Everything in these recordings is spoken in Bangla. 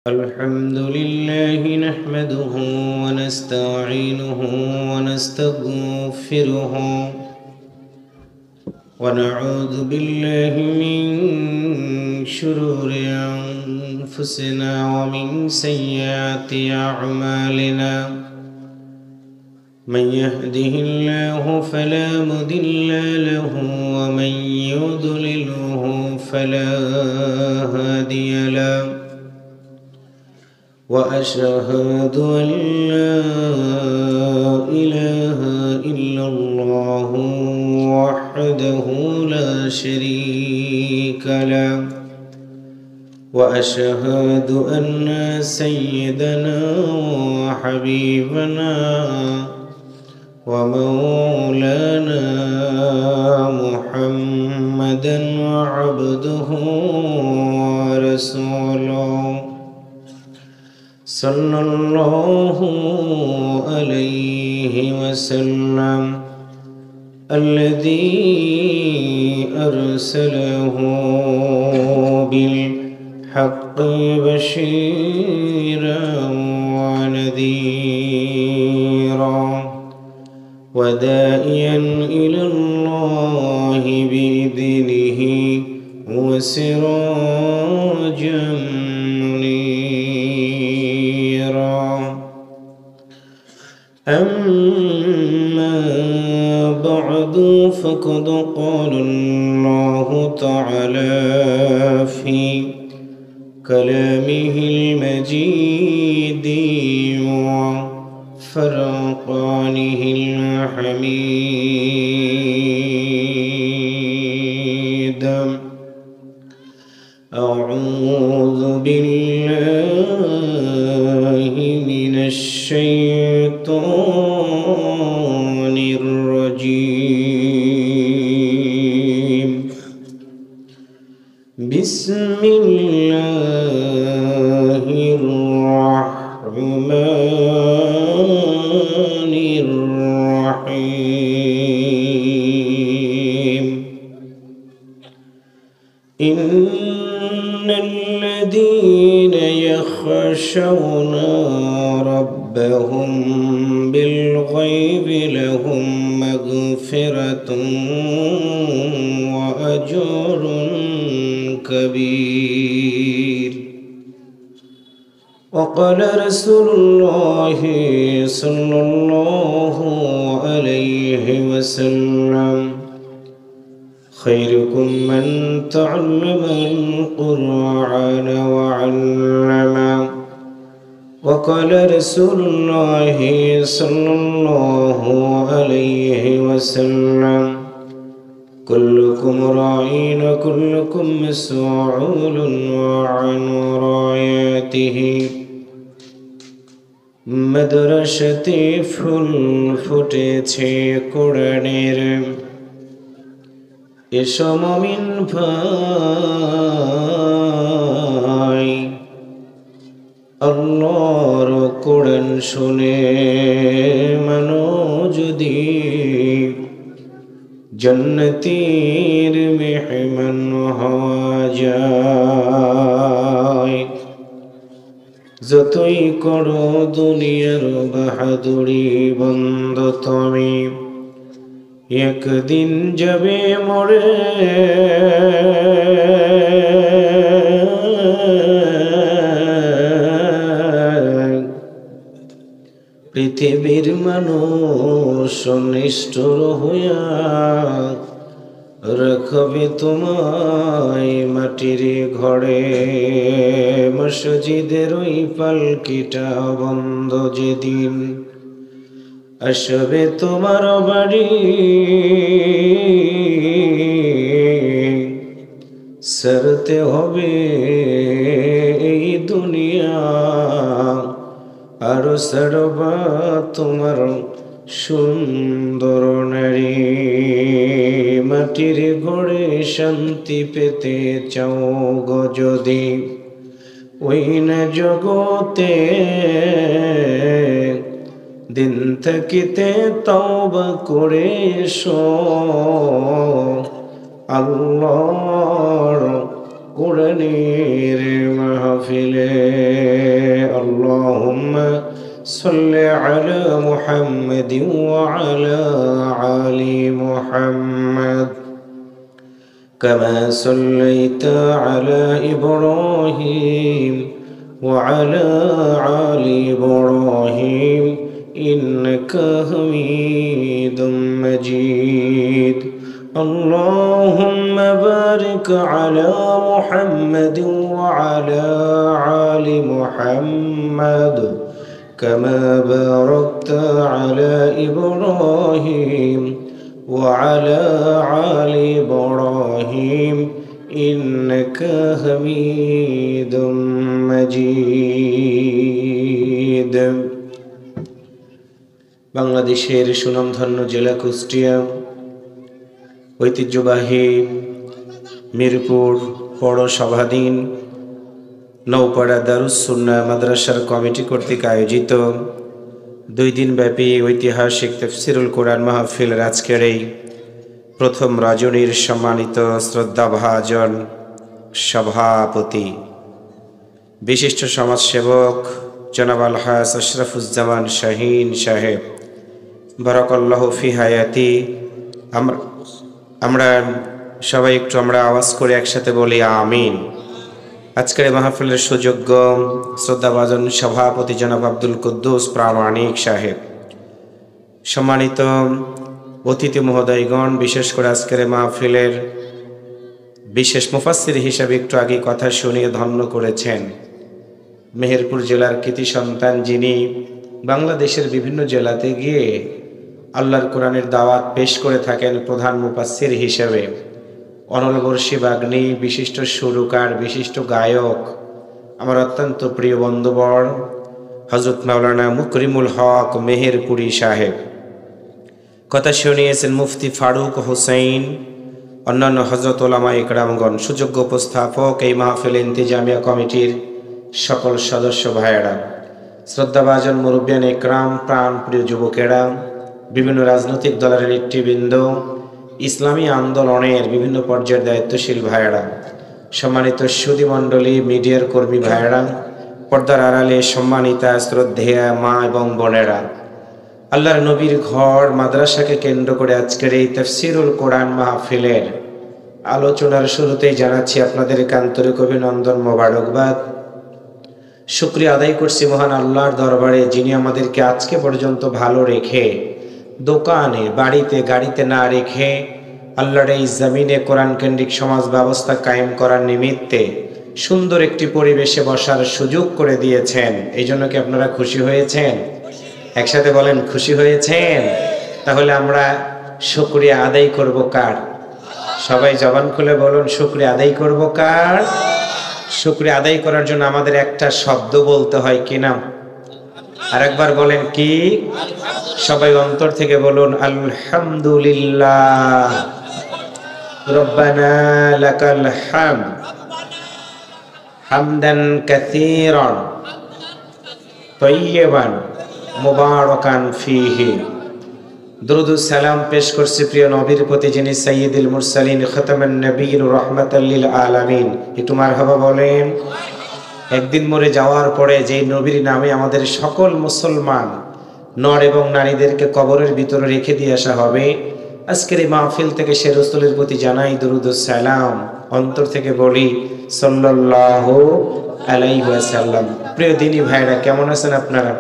الحمد لله نحمده ونستعينه ونستغفره ونعوذ بالله من شرور أنفسنا ومن سيئات أعمالنا من يهده الله فلا مضل له ومن يضلله فلا هادي له وأشهد أن لا إله إلا الله وحده لا شريك له وأشهد أن سيدنا وحبيبنا ومولانا محمدا عبده ورسوله صلى الله عليه وسلم الذي أرسله بالحق بشيرا ونذيرا وداعيا إلى الله بإذنه وسراجا أما بعد فقد قال الله تعالى في كلامه المجيد وفرقانه الحميد أعوذ بالله من الشيطان الرجيم بسم الله الرحمن الرحيم إن الذين يخشون ربهم بالغيب لهم مغفرة وأجر كبير وقال رسول الله صلى الله عليه وسلم خيركم من تعلم القرآن وعلمه وقال رسول الله صلى الله عليه وسلم كلكم راعٍ وكلكم مسؤول عن رعيته মাদ্রাসাতে ফুল ফুটেছে কোরআনের এসো মুমিন ভাই আল্লাহর কোরআন শুনে মানো যদি জান্নাতের মেহমান হওয়া যায় যতই করো দুনিয়ার বাহাদুরি বন্ধ তুমি একদিন যাবে মরে পৃথিবীর মানুষ নিষ্ঠুর হইয়া রাখবে তোমায় মাটির ঘরে মসজিদের ওই পালকিটা বন্ধ যেদিন আসবে তোমার বাড়ি ছাড়তে হবে এই দুনিয়া আরো ছাড়বা তোমার সুন্দর নারী মাটির ঘরে শান্তি পেতে চাও গো যদি ওই না জগতে দিন থাকিতে তওবা করে এসো আল্লাহর কোরআনের মাহফিলে। আল্লাহুম্মা সাল্লি আলা মুহাম্মাদিন ওয়া আলা আলি মুহাম্মাদ কামা সাল্লাইতা আলা ইব্রাহিম ওয়া আলা আলি ইব্রাহিম ইন্নাকা হামিদুম মাজিদ। اللهم بارك على محمد وعلى آل محمد كما باركت على إبراهيم وعلى آل إبراهيم إنك حميد مجيد। বাংলাদেশের সুনামধন্য জেলা কুষ্টিয়া ঐতিহ্যবাহী মিরপুর পৌরসভাধীন নৌপাড়া দারুস সুন্নাহ মাদ্রাসার কমিটি কর্তৃক আয়োজিত 2 দিনব্যাপী ঐতিহাসিক তাফসীরুল কোরআন মাহফিলের আজকের এই প্রথম রজনীর সম্মানিত শ্রদ্ধাভাজন সভাপতি বিশিষ্ট সমাজসেবক জনাব আলহাজ আশরাফুজ্জামান শাহীন সাহেব বারাকাল্লাহু ফি হায়াতি। আমরা সবাই একটু আওয়াজ করে একসাথে বলি আমিন। আজকের মাহফিলের সুযোগ্য শ্রদ্ধাভাজন সভাপতি জনাব আব্দুল কুদ্দুস প্রামাণিক সাহেব, সম্মানিত অতিথি মহোদয়গণ, বিশেষ করে আজকের মাহফিলের বিশেষ মুফাসসির হিসেবে একটু আগে কথা শুনিয়ে ধন্য করেছেন মেহেরপুর জেলার কৃতি সন্তান, যিনি বাংলাদেশের বিভিন্ন জেলাতে গিয়ে আল্লাহর কোরআনের দাওয়াত পেশ করে থাকেন প্রধান মুফাসসির হিসেবে, অনলবর্ষী বাগ্নী, বিশিষ্ট সুরকার, বিশিষ্ট গায়ক, আমার অত্যন্ত প্রিয় বন্ধুবর হযরত মাওলানা মুকরিমুল হক মেহেরপুরি সাহেব। কথা শুনিয়েছেন মুফতি ফারুক হোসেন, অন্যান্য হযরত ওলামা ইকরামগণ, সুযোগ্য উপস্থাপক, এই মাহফিল ইন্তেজামিয়া কমিটির সকল সদস্য ভাইয়েরা, শ্রদ্ধাভাজন মুরব্বিয়ান ইকরাম, প্রাণ প্রিয় যুবকেরা, বিভিন্ন রাজনৈতিক দলের নেতৃবৃন্দ, ইসলামী আন্দোলনের বিভিন্ন পর্যায়ের দায়িত্বশীল ভাইয়েরা, সম্মানিত সুধী মণ্ডলী, মিডিয়ার কর্মী ভাইয়েরা, পর্দার আড়ালে সম্মানিতা শ্রদ্ধেয়া মা এবং বোনেরা, আল্লাহর নবীর ঘর মাদ্রাসাকে কেন্দ্র করে আজকের এই তাফসীরুল কোরআন মাহফিলের আলোচনার শুরুতেই জানাচ্ছি আপনাদেরকে আন্তরিক অভিনন্দন, মোবারকবাদ। শুকরিয়া আদায় করছি মহান আল্লাহর দরবারে, যিনি আমাদেরকে আজকে পর্যন্ত ভালো রেখে, দোকানে, বাড়িতে, গাড়িতে না রেখে আল্লাহর এই জমিনে কোরআন কেন্দ্রিক সমাজ ব্যবস্থা কায়েম করার নিমিত্তে সুন্দর একটি পরিবেশে বসার সুযোগ করে দিয়েছেন। এই জন্য কি আপনারা খুশি হয়েছেন? একসাথে বলেন খুশি হয়েছেন? তাহলে আমরা শুকরিয়া আদায় করব কার? সবাই জবান খুলে বলুন, শুকরিয়া আদায় করব কার? শুকরিয়া আদায় করার জন্য আমাদের একটা শব্দ বলতে হয়, কি নাম? আরেকবার বলেন কি? সবাই অন্তর থেকে বলুন আলহামদুলিল্লাহ। রব্বানা লাকাল হামদ হামদান কাসীরান তাইয়্যিবান মুবারাকান ফীহি। দুরূদ ও সালাম পেশ করছি প্রিয় নবীর প্রতি, যিনি সাইয়্যিদুল মুরসালিন, খাতামান নবীয়্যিন, রাহমাতাল লিল আলামিন। একটু মারহাবা বলেন। একদিন মরে যাওয়ার পরে যেই নবীর নামে আমাদের সকল মুসলমান নর এবং নারীদেরকে কবরের ভিতরে রেখে দিয়ে আসা হবে, আজকের এই মাহফিল থেকে সে রাসূলের প্রতি জানাই দুরূদ ও সালাম, অন্তর থেকে বলি সাল্লাল্লাহু আলাইহি ওয়াসাল্লাম। প্রিয় দিনী ভাইরা, কেমন আছেন আপনারা?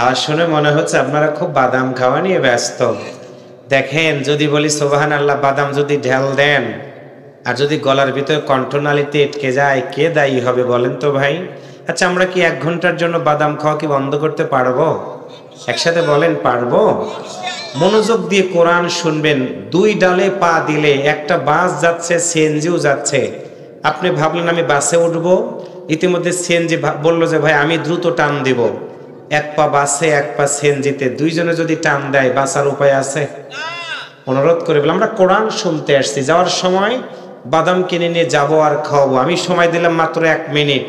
আর শুনে মনে হচ্ছে আপনারা খুব বাদাম খাওয়া নিয়ে ব্যস্ত। দেখেন, যদি বলি সুবহানাল্লাহ, বাদাম যদি ঢেল দেন আর যদি গলার ভিতরে কণ্ঠনালীতে আটকে যায়, কে দায়ী হবে বলেন তো ভাই? আচ্ছা, আমরা কি 1 ঘন্টার জন্য বাদাম খাওয়া কি বন্ধ করতে পারবো? একসাথে বলেন পারবো? মনোযোগ দিয়ে কোরআন শুনবেন। 2 ডালে পা দিলে একটা বাস যাচ্ছে, সিএনজিও যাচ্ছে। আপনি ভাবলেন আমি বাসে উঠবো, ইতিমধ্যে সিএনজি বললো যে ভাই আমি দ্রুত টান দিব। 1 পা বাসে, 1 পা সিএনজিতে, 2 জনে যদি টান দেয় বাঁচার উপায় আছে? অনুরোধ করে বললাম, আমরা কোরআন শুনতে আসছি, যাওয়ার সময় বাদাম কিনে নিয়ে যাবো আর খাওয়াবো। আমি সময় দিলাম মাত্র 1 মিনিট।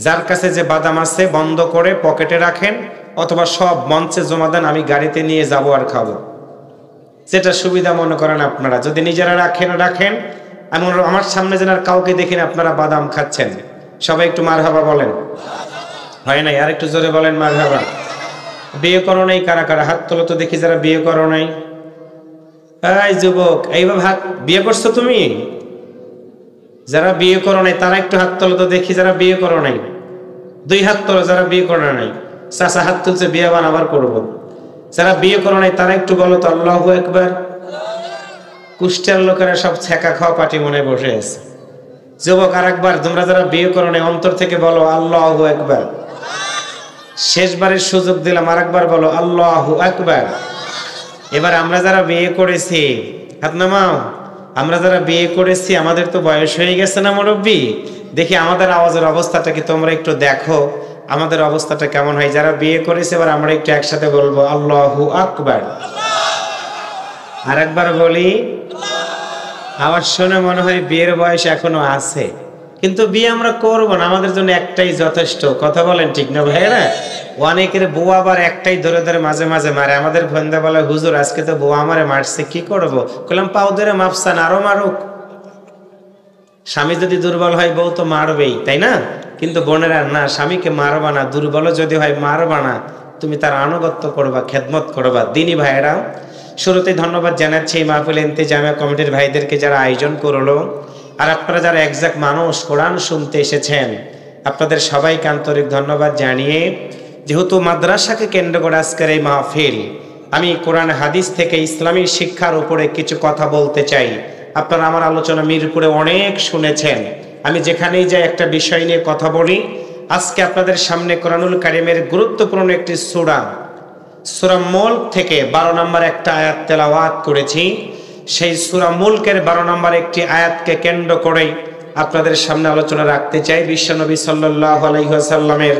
যার কাছে যে বাদাম আছে বন্ধ করে পকেটে রাখেন, অথবা সব মঞ্চে জমা দেন, আমি গাড়িতে নিয়ে যাবো আর খাবো। যেটা সুবিধা মনে করেন আপনারা। যদি নিজেরা রাখেন, আমার সামনে যেন আর কাউকে দেখি না আপনারা বাদাম খাচ্ছেন। সবাই একটু মারহাবা বলেন। হয় নাই? আর একটু জোরে বলেন মারহাবা। বিয়ে করো নাই কারা কারা? হাত তোলো তো দেখি যারা বিয়ে করো নাই। এই যুবক, এইভাবে হাত, বিয়ে করছো তুমি? যারা বিয়ে করো নাই তারা একটু হাত তোলো তো দেখি যারা বিয়ে করো নাই। 2 হাত তোলো যারা বিয়ে করো নাই। চাচা হাত তুলছে, বিয়ে বানাবার করবো। যারা বিয়ে করো নাই তারা একটু বলো তো আল্লাহু আকবার। কুষ্টিয়ার লোকেরা সব ছেঁকা খাওয়া পাটি মনে বসে আছে। যুবক, আর একবার তোমরা যারা বিয়ে করো নাই অন্তর থেকে বলো আল্লাহু আকবার। শেষবারের সুযোগ দিলাম, আর একবার বলো আল্লাহু আকবার। এবার আমরা যারা বিয়ে করেছি হাত নামাও। আমরা যারা বিয়ে করেছি আমাদের তো বয়স হয়ে গেছে না মুরব্বি? দেখি আমাদের আওয়াজের অবস্থাটা কি তোমরা একটু দেখো, আমাদের অবস্থাটা কেমন হয়। যারা বিয়ে করেছে এবার আমরা একটু একসাথে বলবো আল্লাহু আকবার। আর একবার বলি। আওয়াজ শুনে মনে হয় বিয়ের বয়স এখনো আছে, কিন্তু বিয়ে আমরা করবো না, আমাদের জন্য একটাই যথেষ্ট। কথা বলেন ঠিক না ভাইরা? অনেকের বউ আবার একটাই ধরে ধরে মাঝে মাঝে মারে। আমাদের ফোনদা বলে হুজুর আজকে তো বউ আমারে মারছে, কি করবো? বললাম পাও ধরে মাপসান, আরো মারুক। স্বামী যদি দুর্বল হয় বউ তো মারবেই, তাই না? কিন্তু বোনেরা না, স্বামীকে মারবা না, দুর্বল যদি হয় মারবা না, তুমি তার আনুগত্য করবা, খেদমত করবা। দিনী ভাইয়েরা, শুরুতেই ধন্যবাদ জানাচ্ছি এই মাহফিল ইন্তেজামিয়া কমিটির ভাইদেরকে যারা আয়োজন করলো, আর আপনারা যারা একজাক্ট মানুষ কোরআন শুনতে এসেছেন, আপনাদের সবাইকে আন্তরিক ধন্যবাদ জানিয়ে, যেহেতু মাদ্রাসাকে কেন্দ্র করে আজকের এই মাহফিল, আমি কোরআন হাদিস থেকে ইসলামী শিক্ষার উপরে কিছু কথা বলতে চাই। আপনারা আমার আলোচনা মিরপুরে অনেক শুনেছেন। আমি যেখানেই যাই একটা বিষয় নিয়ে কথা বলি। আজকে আপনাদের সামনে কোরআনুল কারীমের গুরুত্বপূর্ণ একটি সূরা, সূরা মুলক থেকে 12 নম্বর একটা আয়াত তেলাওয়াত করেছি। সেই সূরা মুলকের 12 নম্বর একটি আয়াতকে কেন্দ্র করে আপনাদের সামনে আলোচনা রাখতে চাই। বিশ্বনবী সাল্লাল্লাহু আলাইহি ওয়াসাল্লামের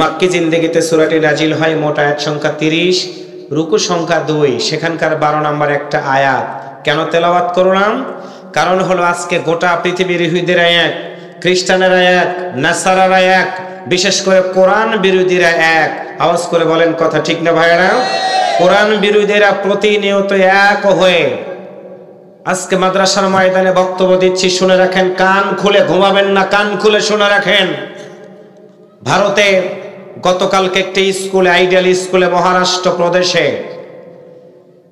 মাক্কি জিন্দেগিতে সূরাটি নাজিল হয়। মোট আয়াত সংখ্যা 30, রুকু সংখ্যা 2। সেখানকার 12 নম্বর একটা আয়াত কেন তেলাওয়াত করলাম? কারণ হলো আজকে গোটা পৃথিবীর ইহুদিরা এক, খ্রিস্টানেরা এক, নাসারারা এক, বিশেষ করে কোরআন বিরোধীরা এক। আওয়াজ করে বলেন কথা ঠিক না ভাইয়েরা? কোরআন বিরোধীরা প্রতিনিয়ত এক হয়ে আজকে মাদ্রাসার ময়দানে বক্তব্য দিচ্ছি, শুনে রাখেন, কান খুলে ঘুমাবেন না, কান খুলে শুনে রাখেন। ভারতে গতকালকে একটি স্কুলে, আইডিয়াল স্কুলে মহারাষ্ট্র প্রদেশে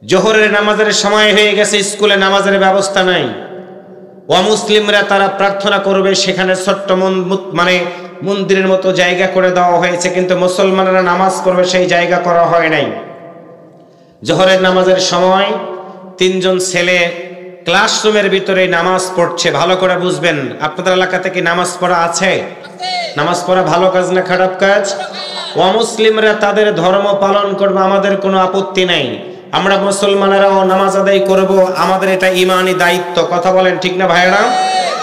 জোহরের নামাজের সময় হয়ে গেছে, স্কুলে নামাজের ব্যবস্থা নাই। অমুসলিমরা তারা প্রার্থনা করবে, সেখানে ছোট্ট মন্দিরের মতো জায়গা করে দেওয়া হয়েছে, কিন্তু মুসলমানরা নামাজ পড়বে সেই জায়গা করা হয় নাই। জোহরের নামাজের সময় 3 জন ছেলে ক্লাসরুমের ভিতরে নামাজ পড়ছে। ভালো করে বুঝবেন, আপনাদের এলাকাতে কি নামাজ পড়া আছে? নামাজ পড়া ভালো কাজ না খারাপ কাজ? অমুসলিমরা তাদের ধর্ম পালন করবে, আমাদের কোনো আপত্তি নাই। আমরা মুসলমানেরাও নামাজ আদায় করব, আমাদের এটা ইমানি দায়িত্ব। কথা বলেন ঠিক না ভাইরা?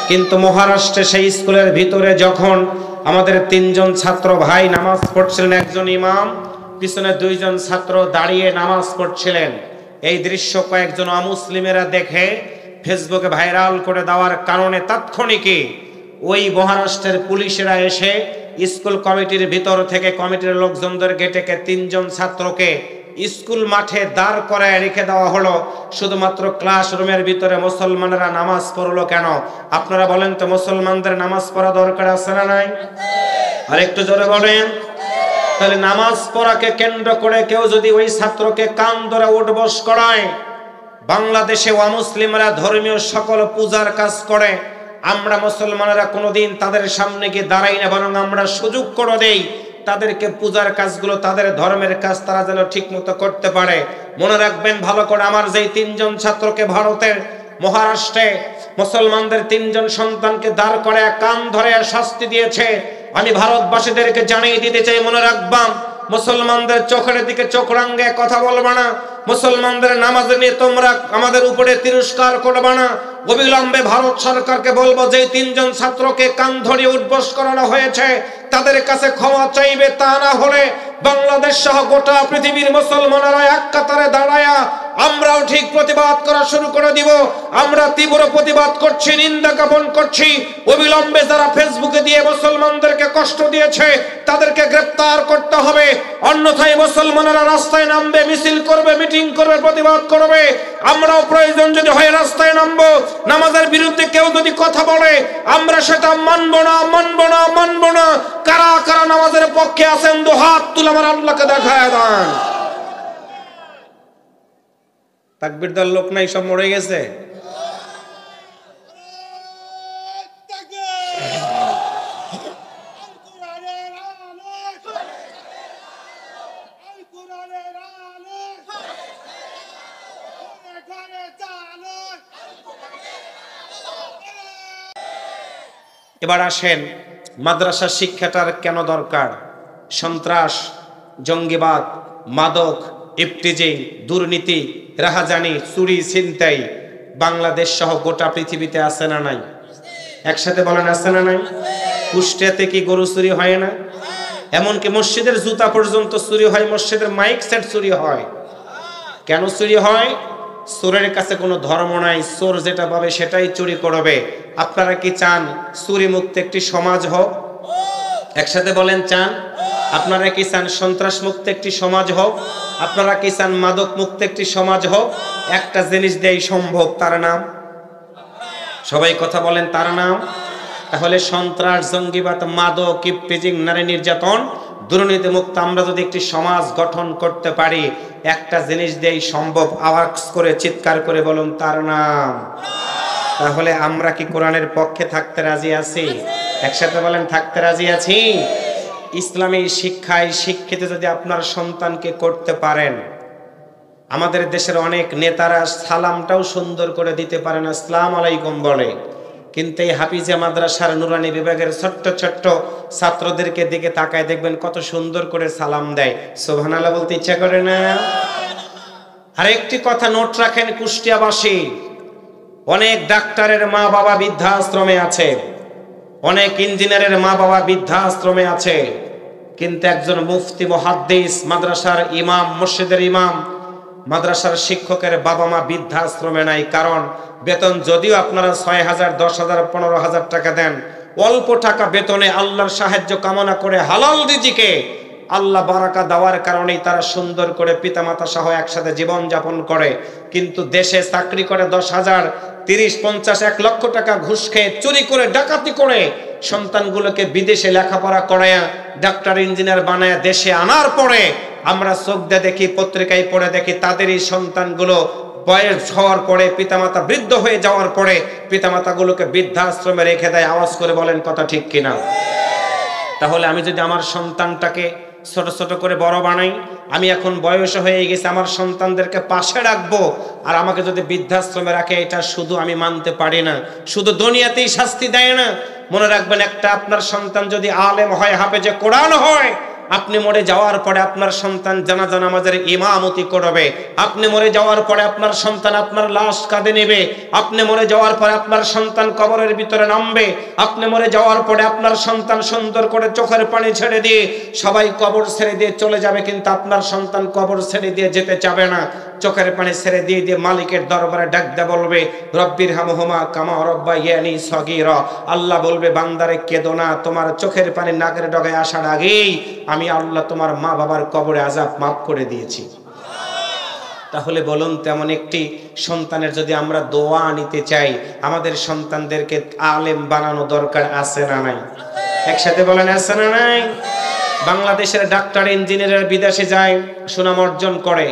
কিন্তু মহারাষ্ট্রে সেই স্কুলের ভিতরে যখন আমাদের 3 জন ছাত্র ভাই নামাজ পড়ছিলেন, একজন ইমাম, পিছনে 2 জন ছাত্র দাঁড়িয়ে নামাজ পড়ছিলেন, এই দৃশ্য কয়েকজন অমুসলিমেরা দেখে ফেসবুকে ভাইরাল করে দেওয়ার কারণে তাৎক্ষণিকই ওই মহারাষ্ট্রের পুলিশেরা এসে স্কুল কমিটির ভিতর থেকে কমিটির লোকজনদের ডেকে 3 জন ছাত্রকে স্কুল মাঠে দাঁড় করায় রেখে দেওয়া হলো। শুধুমাত্র ক্লাসরুমের ভিতরে মুসলমানেরা নামাজ পড়লো কেন? আপনারা বলেন তো, মুসলমানদের নামাজ পড়া দরকার আছে না নাই? আর একটু জোরে বলেন। তাহলে নামাজ পড়াকে কেন্দ্র করে কেউ যদি ওই ছাত্রকে কান ধরে উঠবস করায়, বাংলাদেশে অমুসলিমরা ধর্মীয় সকল পূজার কাজ করে, আমরা মুসলমানেরা কোনোদিন তাদের সামনে গিয়ে দাঁড়াই না, বরং আমরা সুযোগ করে দেই তাদেরকে পূজার কাজগুলো, তাদের ধর্মের কাজ তারা যেন ঠিক মতো করতে পারে। মনে রাখবেন ভালো করে, আমার যেই 3 জন ছাত্রকে ভারতের মহারাষ্ট্রে মুসলমানদের 3 জন সন্তানকে দাঁড় করে কান ধরে শাস্তি দিয়েছে, আমি ভারতবাসীদেরকে জানিয়ে দিতে চাই, মনে রাখবাম, মুসলমানদের চোখের দিকে চোখ রাঙিয়ে কথা বলবা না, মুসলমানদের নামাজ নিয়ে তোমরা আমাদের উপরে তিরস্কার করবা না। অবিলম্বে ভারত সরকারকে বলবো, যে 3 জন ছাত্রকে কান ধরিয়ে উঠবস করানো হয়েছে তাদের কাছে ক্ষমা চাইবে, তা না হলে বাংলাদেশ সহ গোটা পৃথিবীর মুসলমানেরা এক কাতারে দাঁড়ায়া আমরাও ঠিক প্রতিবাদ করা শুরু করে দিব। আমরা তীব্র প্রতিবাদ করছি, নিন্দা জ্ঞাপন করছি। অবিলম্বে যারা ফেসবুকে দিয়ে মুসলমানদেরকে কষ্ট দিয়েছে তাদেরকে গ্রেফতার করতে হবে, অন্যথায় মুসলমানেরা রাস্তায় নামবে, মিছিল করবে, মিটিং করবে, প্রতিবাদ করবে। আমরাও প্রয়োজন যদি হয় রাস্তায় নামবো। নামাজের বিরুদ্ধে কেউ যদি কথা বলে আমরা সেটা মানবো না, মানবো না, মানবো না। কারা কারা নামাজের পক্ষে আছেন দুহাত তুলে আমার আল্লাহকে দেখায় দেন। তাকবীর দেওয়ার লোক নাই, সব মরে গেছে। এবার আসেন মাদ্রাসা শিক্ষাটার কেন দরকার। সন্ত্রাস, জঙ্গিবাদ, মাদক, ইফটিজিং, দুর্নীতি, রাহাজানি, চুরি, ছিনতাই বাংলাদেশ সহ গোটা পৃথিবীতে আছে না নাই? একসাথে বলেন আছে না নাই? কুষ্টিয়াতে কি গরু চুরি হয় না? এমনকি মসজিদের জুতা পর্যন্ত চুরি হয়, মসজিদের মাইক সেট চুরি হয়। কেন চুরি হয়? চোরের কাছে কোনো ধর্ম নাই, চোর যেটা পাবে সেটাই চুরি করবে। আপনারা কি চান চুরি মুক্ত একটি সমাজ হোক? একসাথে বলেন চান? আপনারা কি চান সন্ত্রাস মুক্ত একটি সমাজ হোক? আপনারা কি চান মাদক মুক্ত একটি সমাজ হোক? একটা জিনিস দিয়েই সম্ভব, তার নাম, সবাই কথা বলেন, তার নাম। তাহলে সন্ত্রাস, জঙ্গিবাদ, মাদক, ইফটিজিং, নারী নির্যাতন, দুর্নীতি মুক্ত আমরা যদি একটি সমাজ গঠন করতে পারি, একটা জিনিস দিয়েই সম্ভব। আওয়াজ করে চিৎকার করে বলুন, তার নাম। তাহলে আমরা কি কোরআনের পক্ষে থাকতে রাজি আছি? একসাথে বলেন, থাকতে রাজি আছি। ইসলামী শিক্ষায় শিক্ষিত যদি আপনার সন্তানকে করতে পারেন, আমাদের দেশের অনেক নেতারা সালামটাও সুন্দর করে দিতে পারেন, আসসালামু আলাইকুম বলে, কিন্তু এই হাফিজা মাদ্রাসার নুরানি বিভাগের ছোট্ট ছোট্ট ছাত্রদেরকে দিকে তাকায় দেখবেন কত সুন্দর করে সালাম দেয়। সুবহানাল্লাহ বলতে ইচ্ছা করে না? আরেকটি কথা নোট রাখেন কুষ্টিয়াবাসী, অনেক ডাক্তারের মা বাবা বৃদ্ধাশ্রমে আছে, অনেক ইঞ্জিনিয়ারের মা বাবা বৃদ্ধাশ্রমে আছে, কিন্তু একজন মুফতি, মুহাদ্দিস, মাদ্রাসার ইমাম, মসজিদের ইমাম, মাদ্রাসার শিক্ষকের বাবা মা বৃদ্ধাশ্রমে নাই। কারণ বেতন যদিও আপনারা 6,000, 10,000, 15,000 টাকা দেন, অল্প টাকা বেতনে আল্লাহর সাহায্য কামনা করে হালাল রিজিকে আল্লাহ বারাকা দেওয়ার কারণেই তারা সুন্দর করে পিতামাতা সহ একসাথে জীবন যাপন করে। কিন্তু দেশে চাকরি করে 10,000, 30, 50, 1 লক্ষ টাকা ঘুষ খেয়ে, চুরি করে, ডাকাতি করে সন্তানগুলোকে বিদেশে লেখাপড়া করায়া ডাক্তার, ইঞ্জিনিয়ার বানায় দেশে আনার পরে আমরা চোখ দিয়ে দেখি, পত্রিকায় পড়ে দেখি, তাদেরই সন্তানগুলো বয়স হওয়ার পরে, পিতামাতা বৃদ্ধ হয়ে যাওয়ার পরে পিতামাতাগুলোকে বৃদ্ধাশ্রমে রেখে দেয়। আওয়াজ করে বলেন কথা ঠিক কিনা? তাহলে আমি যদি আমার সন্তানটাকে ছোট ছোট করে বড় বানাই, আমি এখন বয়স হয়ে গেছে, আমার সন্তানদেরকে পাশে রাখবো, আর আমাকে যদি বৃদ্ধাশ্রমে রাখে, এটা শুধু আমি মানতে পারি না। শুধু দুনিয়াতেই শাস্তি দেয় না, মনে রাখবেন, একটা আপনার সন্তান যদি আলেম হয়, হাফেজে কোরআন হয়, আপনি মরে যাওয়ার পরে আপনার সন্তান জানাজা নামাজের ইমামতি করবে। আপনি মরে যাওয়ার পরে আপনার সন্তান আপনার লাশ কাঁধে নেবে। আপনি মরে যাওয়ার পরে আপনার সন্তান কবরের ভিতরে নামবে। আপনি মরে যাওয়ার পরে আপনার সন্তান সুন্দর করে চোখের পানি ছেড়ে দিয়ে সবাই কবর ছেড়ে দিয়ে চলে যাবে, কিন্তু আপনার সন্তান কবর ছেড়ে দিয়ে যেতে চাবে না। চোখের পানি ছেড়ে দিয়ে দিয়ে মালিকের দরবারে ডাক দিয়ে বলবে, রব্বির হামহুমা কামা রব্বায়ানি সগীরা। আল্লাহ বলবে, বান্দারে কেঁদো না, তোমার চোখের পানি নাকের ডগায় আসার আগেই আমি আল্লাহ তোমার মা বাবার কবরে আযাব মাফ করে দিয়েছি। তাহলে বলুন, তেমন একটি সন্তানের যদি আমরা দোয়া নিতে চাই, আমাদের সন্তানদেরকে আলেম বানানো দরকার আছে না নাই? একসাথে বলেন, আছে না নাই? বাংলাদেশের ডাক্তার, ইঞ্জিনিয়ার বিদেশে যায়, সুনাম অর্জন করে,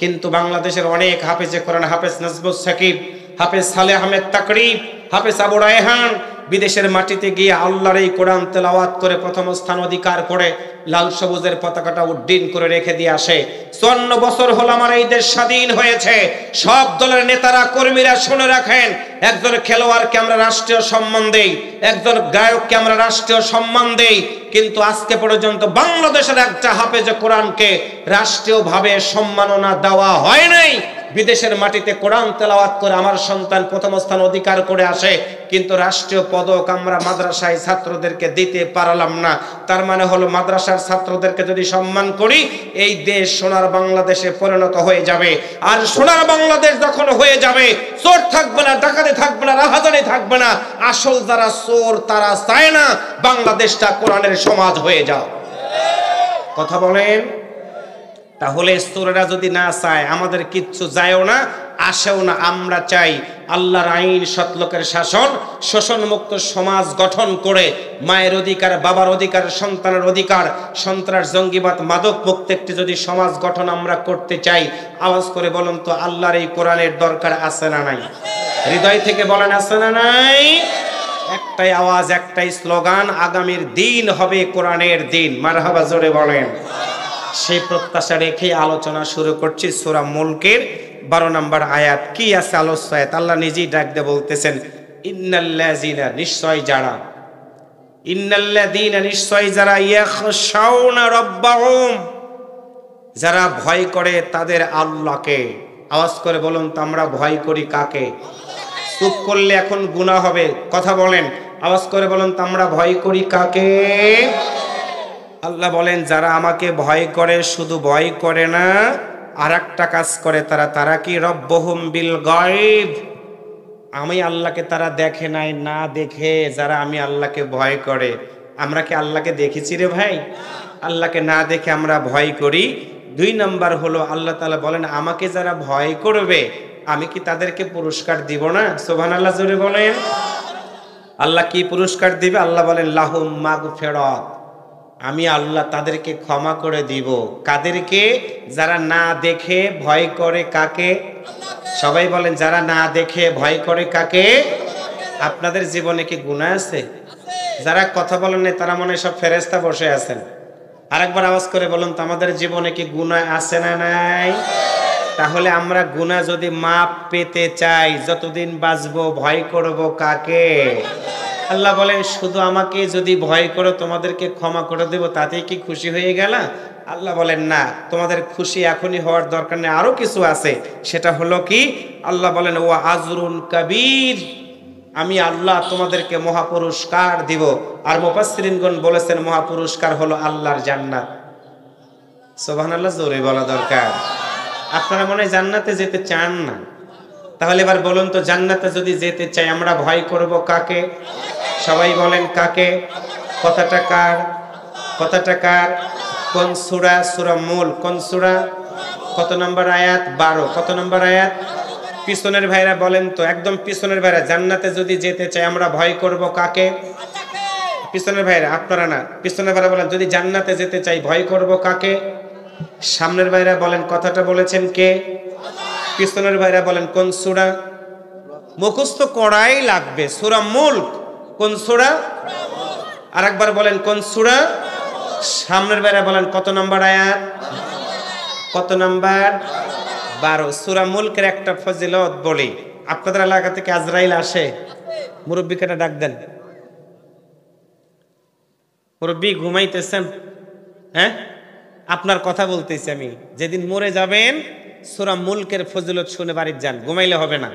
কিন্তু বাংলাদেশের অনেক হাফেজে কোরআন, হাফেজ নাজমুস সাকিব, হাফেজ সালেহ আহমেদ তাকরিব, হাফেজ আবু রায়হান বিদেশের মাটিতে গিয়ে আল্লাহর এই কোরআন তেলাওয়াত করে প্রথম স্থান অধিকার করে লাল সবুজের পতাকাটা উড্ডীন করে রেখে দিয়ে আসে। 54 বছর হলো আমার এই দেশ স্বাধীন হয়েছে। সব দলের নেতারা, কর্মীরা শুনে রাখেন, একজন খেলোয়াড়কে আমরা রাষ্ট্রীয় সম্মান দেই, একজন গায়ককে আমরা রাষ্ট্রীয় সম্মান দেই, কিন্তু আজকে পর্যন্ত বাংলাদেশের একটা হাফেজে কোরআনকে রাষ্ট্রীয়ভাবে সম্মাননা দেওয়া হয় নাই। বিদেশের মাটিতে কোরআন তেলাওয়াত করে আমার সন্তান প্রথম স্থান অধিকার করে আসে, কিন্তু রাষ্ট্রীয় পদক আমরা মাদ্রাসায় ছাত্রদেরকে দিতে পারলাম না। তার মানে হলো মাদ্রাসার ছাত্রদেরকে যদি সম্মান করি, এই দেশ সোনার বাংলাদেশে পরিণত হয়ে যাবে। আর সোনার বাংলাদেশ যখন হয়ে যাবে, চোর থাকবে না, ডাকাতি থাকবে না, রাহাজানি থাকবে না। আসল যারা চোর তারা চায় না বাংলাদেশটা কোরআনের সমাজ হয়ে যাও। কথা বলেন। তাহলে চোরেরা যদি না চায়, আমাদের কিচ্ছু যায়ও না, আসেও না। আমরা চাই আল্লাহর আইন, সৎলোকের শাসন, শোষণ মুক্ত সমাজ গঠন করে মায়ের অধিকার, বাবার অধিকার, সন্তানের অধিকার, সন্ত্রাস, জঙ্গিবাদ, মাদক মুক্ত একটি যদি সমাজ গঠন আমরা করতে চাই, আওয়াজ করে বলুন তো আল্লাহর এই কোরআনের দরকার আছে না নাই? হৃদয় থেকে বলেন আছে না নাই? একটাই আওয়াজ, একটাই স্লোগান, আগামীর দিন হবে কোরআনের দিন। মারহাবা, জোরে বলেন। সেই প্রত্যাশা রেখে আলোচনা শুরু করছি সূরা মুলকের 12 নম্বর আয়াত। কি আছে আলোচ্য আয়াত? আল্লাহ নিজেই ডাক দিয়ে বলতেছেন, ইন্নাল্লাযিনা, নিশ্চয় যারা, ইন্নাল্লাযিনা, নিশ্চয় যারা, ইয়াখশাউনা রাব্বাহুম, যারা ভয় করে তাদের আল্লাহকে। আওয়াজ করে বলুন তো আমরা ভয় করি কাকে? চুপ করলে এখন গুনাহ হবে। কথা বলেন, আওয়াজ করে বলুন তো আমরা ভয় করি কাকে? আল্লাহ বলেন যারা আমাকে ভয় করে, শুধু ভয় করে না, আর একটা কাজ করে তারা কি? রব্বহুম বিল গায়ব, আমি আল্লাহকে তারা দেখে নাই, না দেখে যারা আমি আল্লাহকে ভয় করে। আমরা কি আল্লাহকে দেখেছি রে ভাই? আল্লাহকে না দেখে আমরা ভয় করি। 2 নম্বর হলো আল্লাহ তাআলা বলেন আমাকে যারা ভয় করবে আমি কি তাদেরকে পুরস্কার দিব না? সুবহানাল্লাহ, জোরে বলেন। আল্লাহ কি পুরস্কার দিবে? আল্লাহ বলেন লাহুম মাগফিরাত, আমি আল্লাহ তাদেরকে ক্ষমা করে দিব। কাদেরকে? যারা না দেখে ভয় করে কাকে? সবাই বলেন যারা না দেখে ভয় করে কাকে? আপনাদের জীবনে কি গুনাহ আছে? যারা কথা বলেন না তারা মনে সব ফেরেশতা বসে আছেন। আরেকবার আওয়াজ করে বলুন তো আমাদের জীবনে কি গুনাহ আছে না নাই? তাহলে আমরা গুনাহ যদি মাপ পেতে চাই, যতদিন বাঁচবো ভয় করব কাকে? আল্লাহ বলেন শুধু আমাকে যদি ভয় করো তোমাদেরকে ক্ষমা করে দেব, তাতেই কি খুশি হয়ে গেলা? আল্লাহ বলেন না, তোমাদের খুশি এখনই হওয়ার দরকার নেই, আরো কিছু আছে। সেটা হলো কি? আল্লাহ বলেন ওয়া আজরুন কাবীর, আমি আল্লাহ তোমাদেরকে মহাপুরস্কার দিব। আর মুফাসসিরিনগণ বলেছেন মহাপুরস্কার হলো আল্লাহর জান্নাত। সুবহানাল্লাহ, জোরে বলা দরকার। আপনারা মনে হয় জান্নাতে যেতে চান না? তাহলে এবার বলুন তো জান্নাতে যদি যেতে চাই আমরা ভয় করব কাকে? সবাই বলেন কাকে? কথাটা কার? কথাটা কার? কোন সূরা? সূরা মুলক। কোন সূরা? কত নম্বর আয়াত? 12। কত নম্বর আয়াত? পিছনের ভাইরা বলেন তো, একদম পিছনের ভাইরা, জান্নাতে যদি যেতে চাই আমরা ভয় করব কাকে? পিছনের ভাইরা, আপনারা না, পিছনের ভাইরা বলেন যদি জান্নাতে যেতে চাই ভয় করব কাকে? সামনের ভাইরা বলেন কথাটা বলেছেন কে? পিছনের ভাইরা বলেন কোন সূরা? মুখস্থ করাই লাগবে। সূরা মুলক। কোন সূরা? আরেকবার বলেন কোন সূরা? সামনের ভাইরা বলেন কত নম্বর আয়াত? কত নম্বর? 12। সূরা মুলকের একটা ফজিলত বলি। আপনাদের এলাকা থেকে আজরাইল আসে? মুরব্বিকে ডাক দেন। মুরব্বি ঘুমাইতেছেন? হ্যাঁ, আপনার কথা বলতেছি আমি। যেদিন মরে যাবেন সূরা মুলকের ফজিলত শুনে বাড়ি যান, ঘুমাইলে হবে না।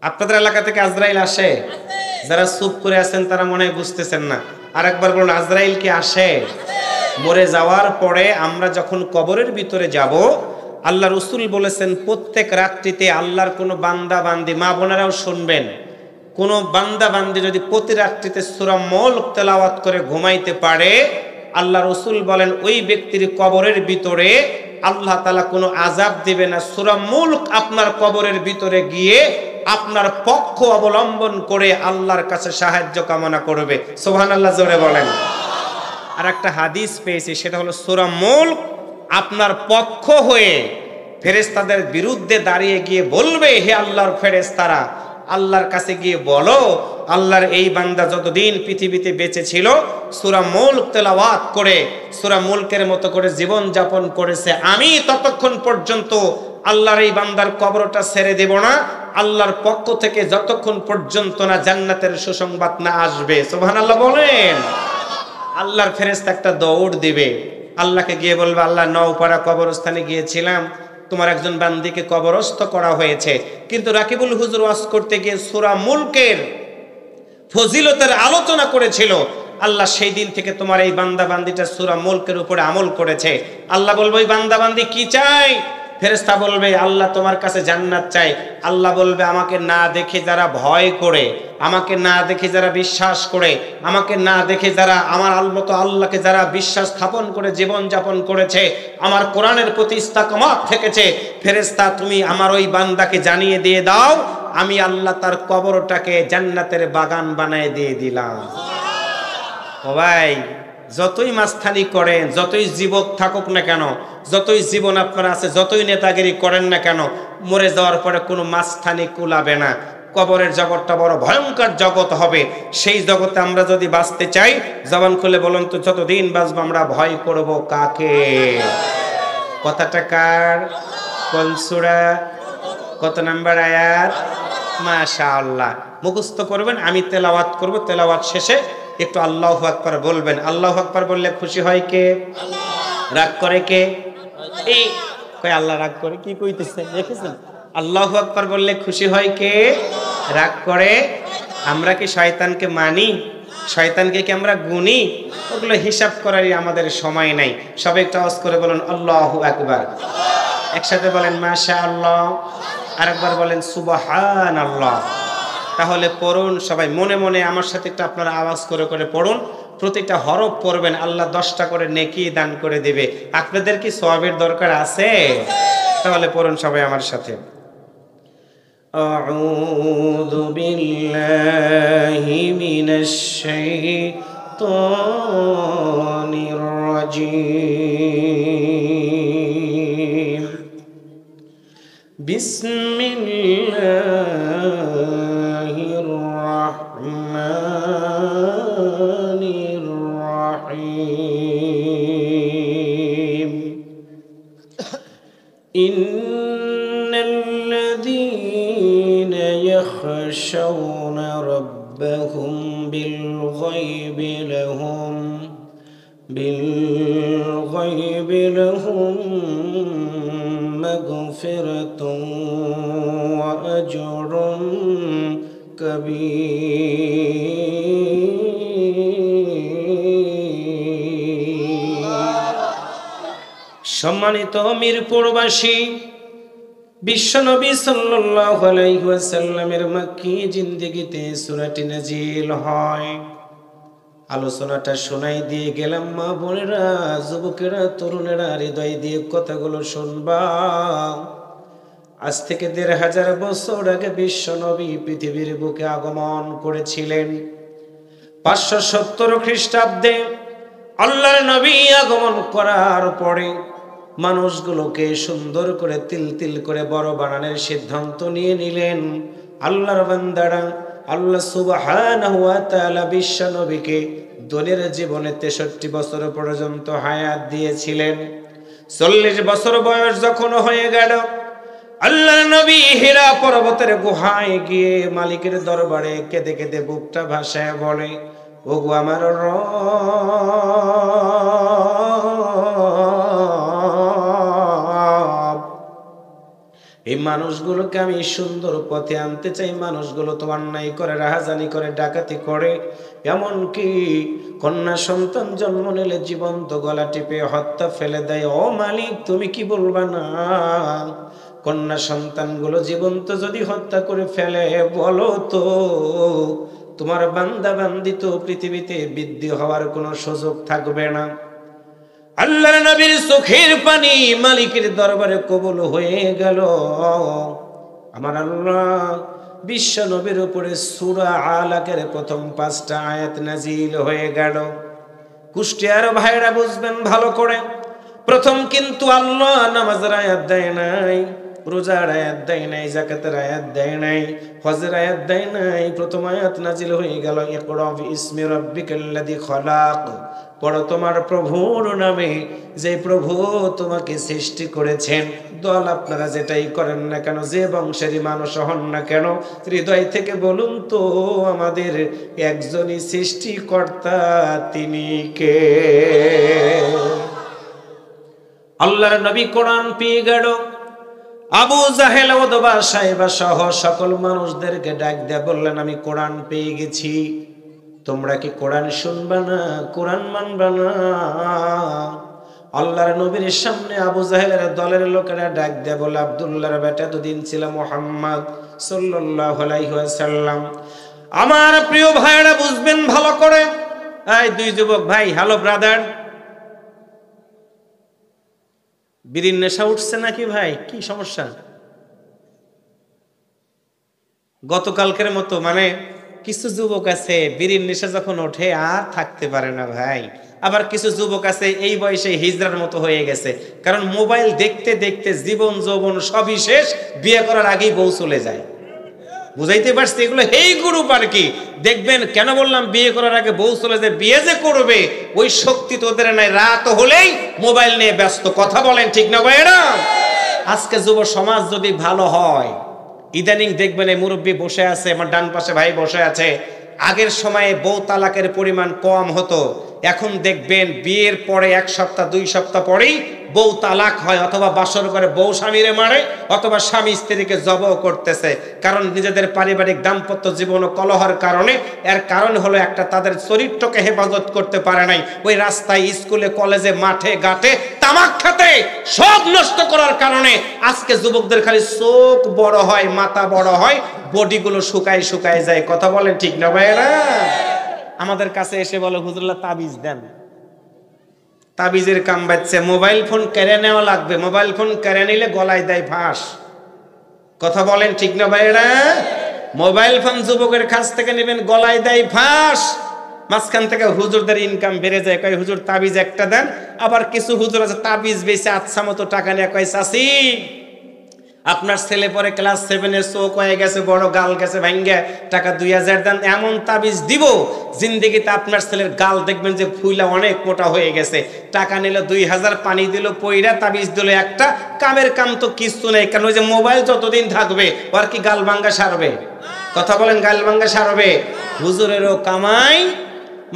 আপনাদের এলাকা থেকে আজরাইল আসে? যারা চুপ করে আছেন তারা মনে হয় বুঝতেছেন না। আরেকবার বলুন আজরাইল কি আসে? মরে যাওয়ার পরে আমরা যখন কবরের ভিতরে যাব, আল্লাহ রাসূল বলেছেন প্রত্যেক রাত্রিতে আল্লাহর কোনো বান্দা বান্দি, মা বোনেরাও শুনবেন, কোনো বান্দা বান্দি যদি প্রতি রাত্রিতে সূরা মুলক তেলাওয়াত করে ঘুমাইতে পারে, আল্লাহ রাসূল বলেন ওই ব্যক্তির কবরের ভিতরে আল্লাহ তাআলা কোনো আযাব দিবে না। সূরা মুলক আপনার কবরের ভিতরে গিয়ে আপনার পক্ষ অবলম্বন করে আল্লাহর কাছে সাহায্য কামনা করবে। সুবহানাল্লাহ, জোরে বলেন। আর একটা হাদিস পেয়েছি, সেটা হলো সূরা মুলক আপনার পক্ষ হয়ে ফেরেশতাদের বিরুদ্ধে দাঁড়িয়ে গিয়ে বলবে, হে আল্লাহর ফেরেশতারা, আল্লাহর কাছে গিয়ে বলো আল্লাহর এই বান্দা যতদিন পৃথিবীতে বেঁচে ছিল সূরা মুলক তেলাওয়াত করে সূরা মুলকের মতো করে জীবন যাপন করেছে, আমি ততক্ষণ পর্যন্ত আল্লাহর এই বান্দার কবরটা ছেড়ে দেব না, আল্লাহর পক্ষ থেকে যতক্ষণ পর্যন্ত না জান্নাতের সুসংবাদ না আসবে। সুবহানাল্লাহ বলেন। আল্লাহর ফেরেশতা একটা দৌড় দিবে, আল্লাহকে গিয়ে বলবে আল্লাহ নওপাড়া কবরস্থানে গিয়েছিলাম, তোমার একজন বান্দিকে কবরস্থ করা হয়েছে। কিন্তু রাকিবুল হুজুর ওয়াজ করতে গিয়ে সূরা মুলকের ফজিলতের আলোচনা করেছিল। আল্লাহ সেই দিন থেকে তোমার এই বান্দা বান্দিটা সূরা মুলকের উপরে আমল করেছে। আল্লাহ বলবে ওই বান্দা বান্দি কি চাই? ফেরেশতা বলবে আল্লাহ তোমার কাছে জান্নাত চাই। আল্লাহ বলবে আমাকে না দেখে যারা ভয় করে, আমাকে না দেখে যারা বিশ্বাস করে, আমাকে না দেখে যারা আমার মতো আল্লাহকে যারা বিশ্বাস স্থাপন করে জীবন যাপন করেছে, আমার কোরআনের প্রতি ইস্তেকামত থেকেছে, ফেরেশতা তুমি আমার ওই বান্দাকে জানিয়ে দিয়ে দাও আমি আল্লাহ তার কবরটাকে জান্নাতের বাগান বানায় দিয়ে দিলাম। ও ভাই, যতই মাস্তানি করেন, যতই যুবক থাকুক না কেন, যতই জীবন আপনার আছে, যতই নেতাগিরি করেন না কেন, মরে যাওয়ার পরে কোনো মাস্তানি কুলাবে না। কবরের জগৎটা বড় ভয়ঙ্কর জগৎ হবে। সেই জগতে আমরা যদি বাঁচতে চাই, জবান খুলে বলুন তো, যতদিন বাঁচবো আমরা ভয় করব কাকে? কথাটা কার? কোন সূরা, কত নাম্বার আয়াত? মাশাআল্লাহ, মুখস্থ করবেন, আমি তেলাওয়াত করব, তেলাওয়াত শেষে একটু আল্লাহু আকবার বলবেন। আল্লাহু আকবার বললে খুশি হয় কে? রাগ করে কে? এই কই আল্লাহ রাগ করে? কি কইতেছেন দেখেছেন? আল্লাহু আকবার বললে খুশি হয় কে? রাগ করে? আমরা কি শয়তানকে মানি? শয়তানকে কি আমরা গুনি? ওগুলো হিসাব করারই আমাদের সময় নাই। সবাই একটু আওয়াজ করে বলুন আল্লাহু আকবার। একসাথে বলেন মাশাআল্লাহ, আরেকবার বলেন সুবহানাল্লাহ। তাহলে পড়ুন সবাই মনে মনে আমার সাথে একটু আপনারা আওয়াজ করে করে পড়ুন। প্রতিটা হরফ পড়বেন, আল্লাহ 10টা করে নেকি দান করে দিবে। আপনাদের কি সওয়াবের দরকার আছে? তাহলে পড়ুন সবাই আমার সাথে। আউযু বিল্লাহি মিনাশ শাইতানির রাজীম। বিসমিল্লাহির রাহমানির রাহিম। ইন্নাল্লাযীনা ইয়াখশাওনা রাব্বাহুম বিল-গায়বি লাহুম মাগফিরাতুন ওয়া আজরুন কাবীর। সম্মানিত মিরপুরবাসী, বিশ্বনবী সাল্লাল্লাহু আলাইহি ওয়াসাল্লামের মক্কি জিন্দেগিতে সূরাটি নাজিল হয়। আলোচনাটা শোনাই দিয়ে গেলাম, মা বোনেরা, যুবকেরা, তরুণেরা হৃদয় দিয়ে কথাগুলো শুনবা। আজ থেকে ১৫০০ বছর আগে বিশ্বনবী পৃথিবীর বুকে আগমন করেছিলেন। ৫৭০ খ্রিস্টাব্দে আল্লাহর নবী আগমন করার পরে মানুষগুলোকে সুন্দর করে তিল তিল করে বড় বানানোর সিদ্ধান্ত নিয়ে নিলেন। আল্লাহর বান্দারা, আল্লাহ সুবহানাহু ওয়া তাআলা বিশ্বনবীকে দুনিয়ার জীবনে ৬৩ বছর পর্যন্ত হায়াত দিয়েছিলেন। ৪০ বছর বয়স যখন হয়ে গেল, আল্লাহর নবী হীরা পর্বতের গুহায় গিয়ে মালিকের দরবারে কেঁদে কেঁদে বুকটা ভাসায় বলে, ওগো আমার রব, এই মানুষগুলোকে আমি সুন্দর পথে আনতে চাই। মানুষগুলো তো অন্যায় করে, রাহাজানি করে, ডাকাতি করে, এমনকি কন্যা সন্তান জন্ম নিলে জীবন্ত গলা টিপে হত্যা ফেলে দেয়। ও মালিক, তুমি কি বলবা না? কন্যা সন্তানগুলো জীবন্ত যদি হত্যা করে ফেলে, বলো তো তোমার বান্দা বান্দি তো পৃথিবীতে বৃদ্ধি হওয়ার কোনো সুযোগ থাকবে না। আল্লাহর নবীর চোখের পানি মালিকের দরবারে কবুল হয়ে গেল। আমার আল্লাহ বিশ্ব নবীর উপরে সূরা আলাকের প্রথম 5টা আয়াত নাজিল হয়ে গেল। কুষ্টিয়ার ভাইরা বুঝবেন ভালো করে, প্রথম কিন্তু আল্লাহ নামাজের আয়াত দেয় নাই, রোজার আয়াত দেয় নাই, যাকাতের আয়াত দেয় নাই, হজের আয়াত দেয় নাই। প্রথম আয়াত নাজিল হয়ে গেল ইকরা বিইসমি রাব্বিকাল্লাযী খলাক, পড়ো তোমার প্রভুর নামে, যে প্রভু তোমাকে সৃষ্টি করেছেন। দল আপনারা যেটাই করেন না কেন, যে বংশেরই মানুষ হন না কেন, হৃদয় থেকে বলুন তো আমাদের একজনই সৃষ্টিকর্তা, তিনি কে? আল্লাহর নবী কোরআন পেয়ে গেল, আবু জাহেল ওতবা সাহেবা সহ সকল মানুষদেরকে ডাক দিয়ে বললেন, আমি কোরআন পেয়ে গেছি, তোমরা কি কোরআন শুনবা না, কোরআন মানবা না? আল্লাহর নবীর সামনে আবু জাহেলের দলের লোকেরা ডাক দিয়ে বলে, আব্দুল্লাহর বেটা দুদিন ছিল মুহাম্মদ সাল্লাল্লাহু আলাইহি ওয়াসাল্লাম। আমার প্রিয় ভাইরা বুঝবেন ভালো করে, এই দুই যুবক ভাই, হ্যালো ব্রাদার, বিড়ির নেশা উঠছে নাকি ভাই? কি সমস্যা? গতকালকের মতো মানে কিছু যুবক আছে বিড়ির নেশা যখন ওঠে আর থাকতে পারে না ভাই। আবার কিছু যুবক আছে এই বয়সে হিজড়ার মতো হয়ে গেছে, কারণ মোবাইল দেখতে দেখতে জীবন যৌবন সবই শেষ, বিয়ে করার আগেই বউ চলে যায়। বুঝাইতে পারছি? এগুলো এই গ্রুপ আর কি। দেখবেন কেন বললাম বিয়ে করার আগে বউ চলে যায়, বিয়ে যে করবে ওই শক্তি তোদের নাই, রাত হলেই মোবাইল নিয়ে ব্যস্ত। কথা বলেন ঠিক না ভাইরা? আজকে যুব সমাজ যদি ভালো হয়, ইদানিং দেখবেন এই মুরব্বী বসে আছে, আমার ডান পাশে ভাই বসে আছে, আগের সময়ে বউ তালাকের পরিমাণ কম হতো, এখন দেখবেন বিয়ের পরে 1 সপ্তাহ 2 সপ্তাহ পরেই বউ তালাক হয়, অথবা বাসর করে বউ স্বামীরে মারে, অথবা স্বামী স্ত্রীকে জবও করতেছে। কারণ নিজেদের পারিবারিক দাম্পত্য জীবন ও কলহের কারণে। এর কারণ হলো একটা, তাদের চরিত্রকে হেফাজত করতে পারে নাই, ওই রাস্তায়, স্কুলে, কলেজে, মাঠে ঘাটে তামাক খেতে সব নষ্ট করার কারণে আজকে যুবকদের খালি চোখ বড় হয়, মাথা বড় হয়, বডিগুলো শুকায় শুকায় যায়। কথা বলেন ঠিক না ভাইরা? আমাদের কাছে এসে বলে, হুজুরুল্লাহ তাবিজ দেন। তাবিজের কাম বাচ্চা, মোবাইল ফোন কেড়ে নেওয়া লাগবে, মোবাইল ফোন কেড়ে নিলে গলায় দেয় ফাঁস। কথা বলেন ঠিক না ভাইরা? মোবাইল ফোন যুবকের কাছ থেকে নেবেন, গলায় দেয় ফাঁস। মাঝখান থেকে হুজুরদের ইনকাম বেড়ে যায়, কয় হুজুর তাবিজ একটা দেন। আবার কিছু হুজুর আছে তাবিজ বেচে আচ্ছা মতো টাকা নিয়ে কয়, চাচি আপনার ছেলে পরে ক্লাস 7-এর চোখ হয়ে গেছে, বড় গাল গেছে ভাঙ্গে, টাকা 2000 দেন, এমন তাবিজ দিব জিন্দেগিতে আপনার ছেলের গাল দেখবেন যে ফুইলা অনেক মোটা হয়ে গেছে। টাকা নিল 2000, পানি দিল পইরা, তাবিজ দিল একটা, কামের কাম তো কিছু নেই। কারণ ওই যে মোবাইল যতদিন থাকবে ওর কি গাল ভাঙ্গা সারবে? কথা বলেন, গাল ভাঙ্গা সারবে? হুজুরেরও কামাই।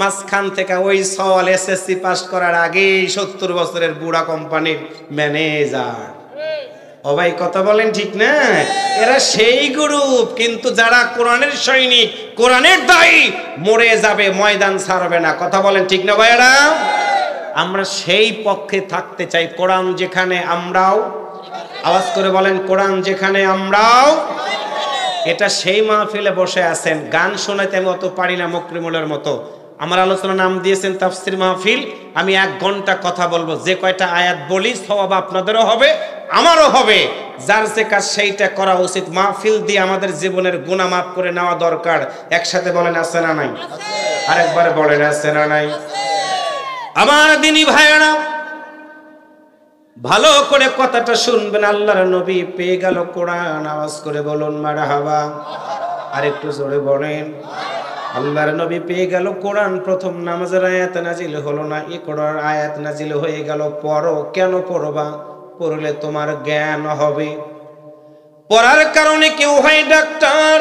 মাঝখান থেকে ওই সওয়াল SSC পাস করার আগেই 70 বছরের বুড়া কোম্পানির ম্যানেজার। ও ভাই কথা বলেন ঠিক না? এরা সেই গ্রুপ, কিন্তু যারা কোরআনের সৈনিক, কোরআনের দায়ী, মরে যাবে, ময়দান ছাড়বে না। কথা বলেন ঠিক না ভাইরা? আমরা সেই পক্ষে থাকতে চাই। কোরআন যেখানে আমরাও, আওয়াজ করে বলেন, কোরআন যেখানে আমরাও। এটা সেই মাহফিলে বসে আছেন, গান শোনাতে আমি অত পারি না মকরিমুলের মতো। আমার আলোচনা নাম দিয়েছেন তাফসির মাহফিল। আমি 1 ঘন্টা কথা বলবো, যে কয়টা আয়াত বলি সওয়াব আপনাদেরও হবে, আমারও হবে। যার যে কাজ সেইটা করা উচিত। মাহফিল দিয়ে আমাদের জীবনের গুনাহ মাফ করে নেওয়া দরকার। একসাথে বলেন আছে না নাই? আরেকবার বলেন আছে না নাই? আমার দিনী ভাইরা ভালো করে কথাটা শুনবেন। আল্লাহর নবী পেয়ে গেল কোরআন, আওয়াজ করে বলুন মারহাবা। আরেকটু জোরে বলেন। আল্লাহর নবী পেয়ে গেল কোরআন। প্রথম নামাজের আয়াত নাজিল হলো না, ইকরার আয়াত নাজিল হয়ে গেল। পড়ো। কেন পড়বা? পড়লে তোমার জ্ঞান হবে। পড়ার কারণে কেউ হয় ডাক্তার,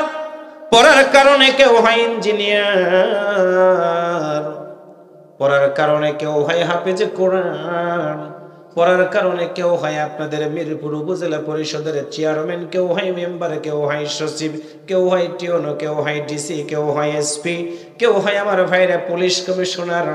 পড়ার কারণে কেউ হয় ইঞ্জিনিয়ার, পড়ার কারণে কেউ হয় হাফেজে কোরআন, পড়ার কারণে কেউ হয় আপনাদের মিরপুর উপজেলা পরিষদের চেয়ারম্যান, কেউ হয় মেম্বার, কেউ হয় সচিব, কেউ হয় টিওনো, কেউ হয় ডিসি, কেউ হয় এসপি, কেউ হয় আমার ভাইরা পুলিশ কমিশনার।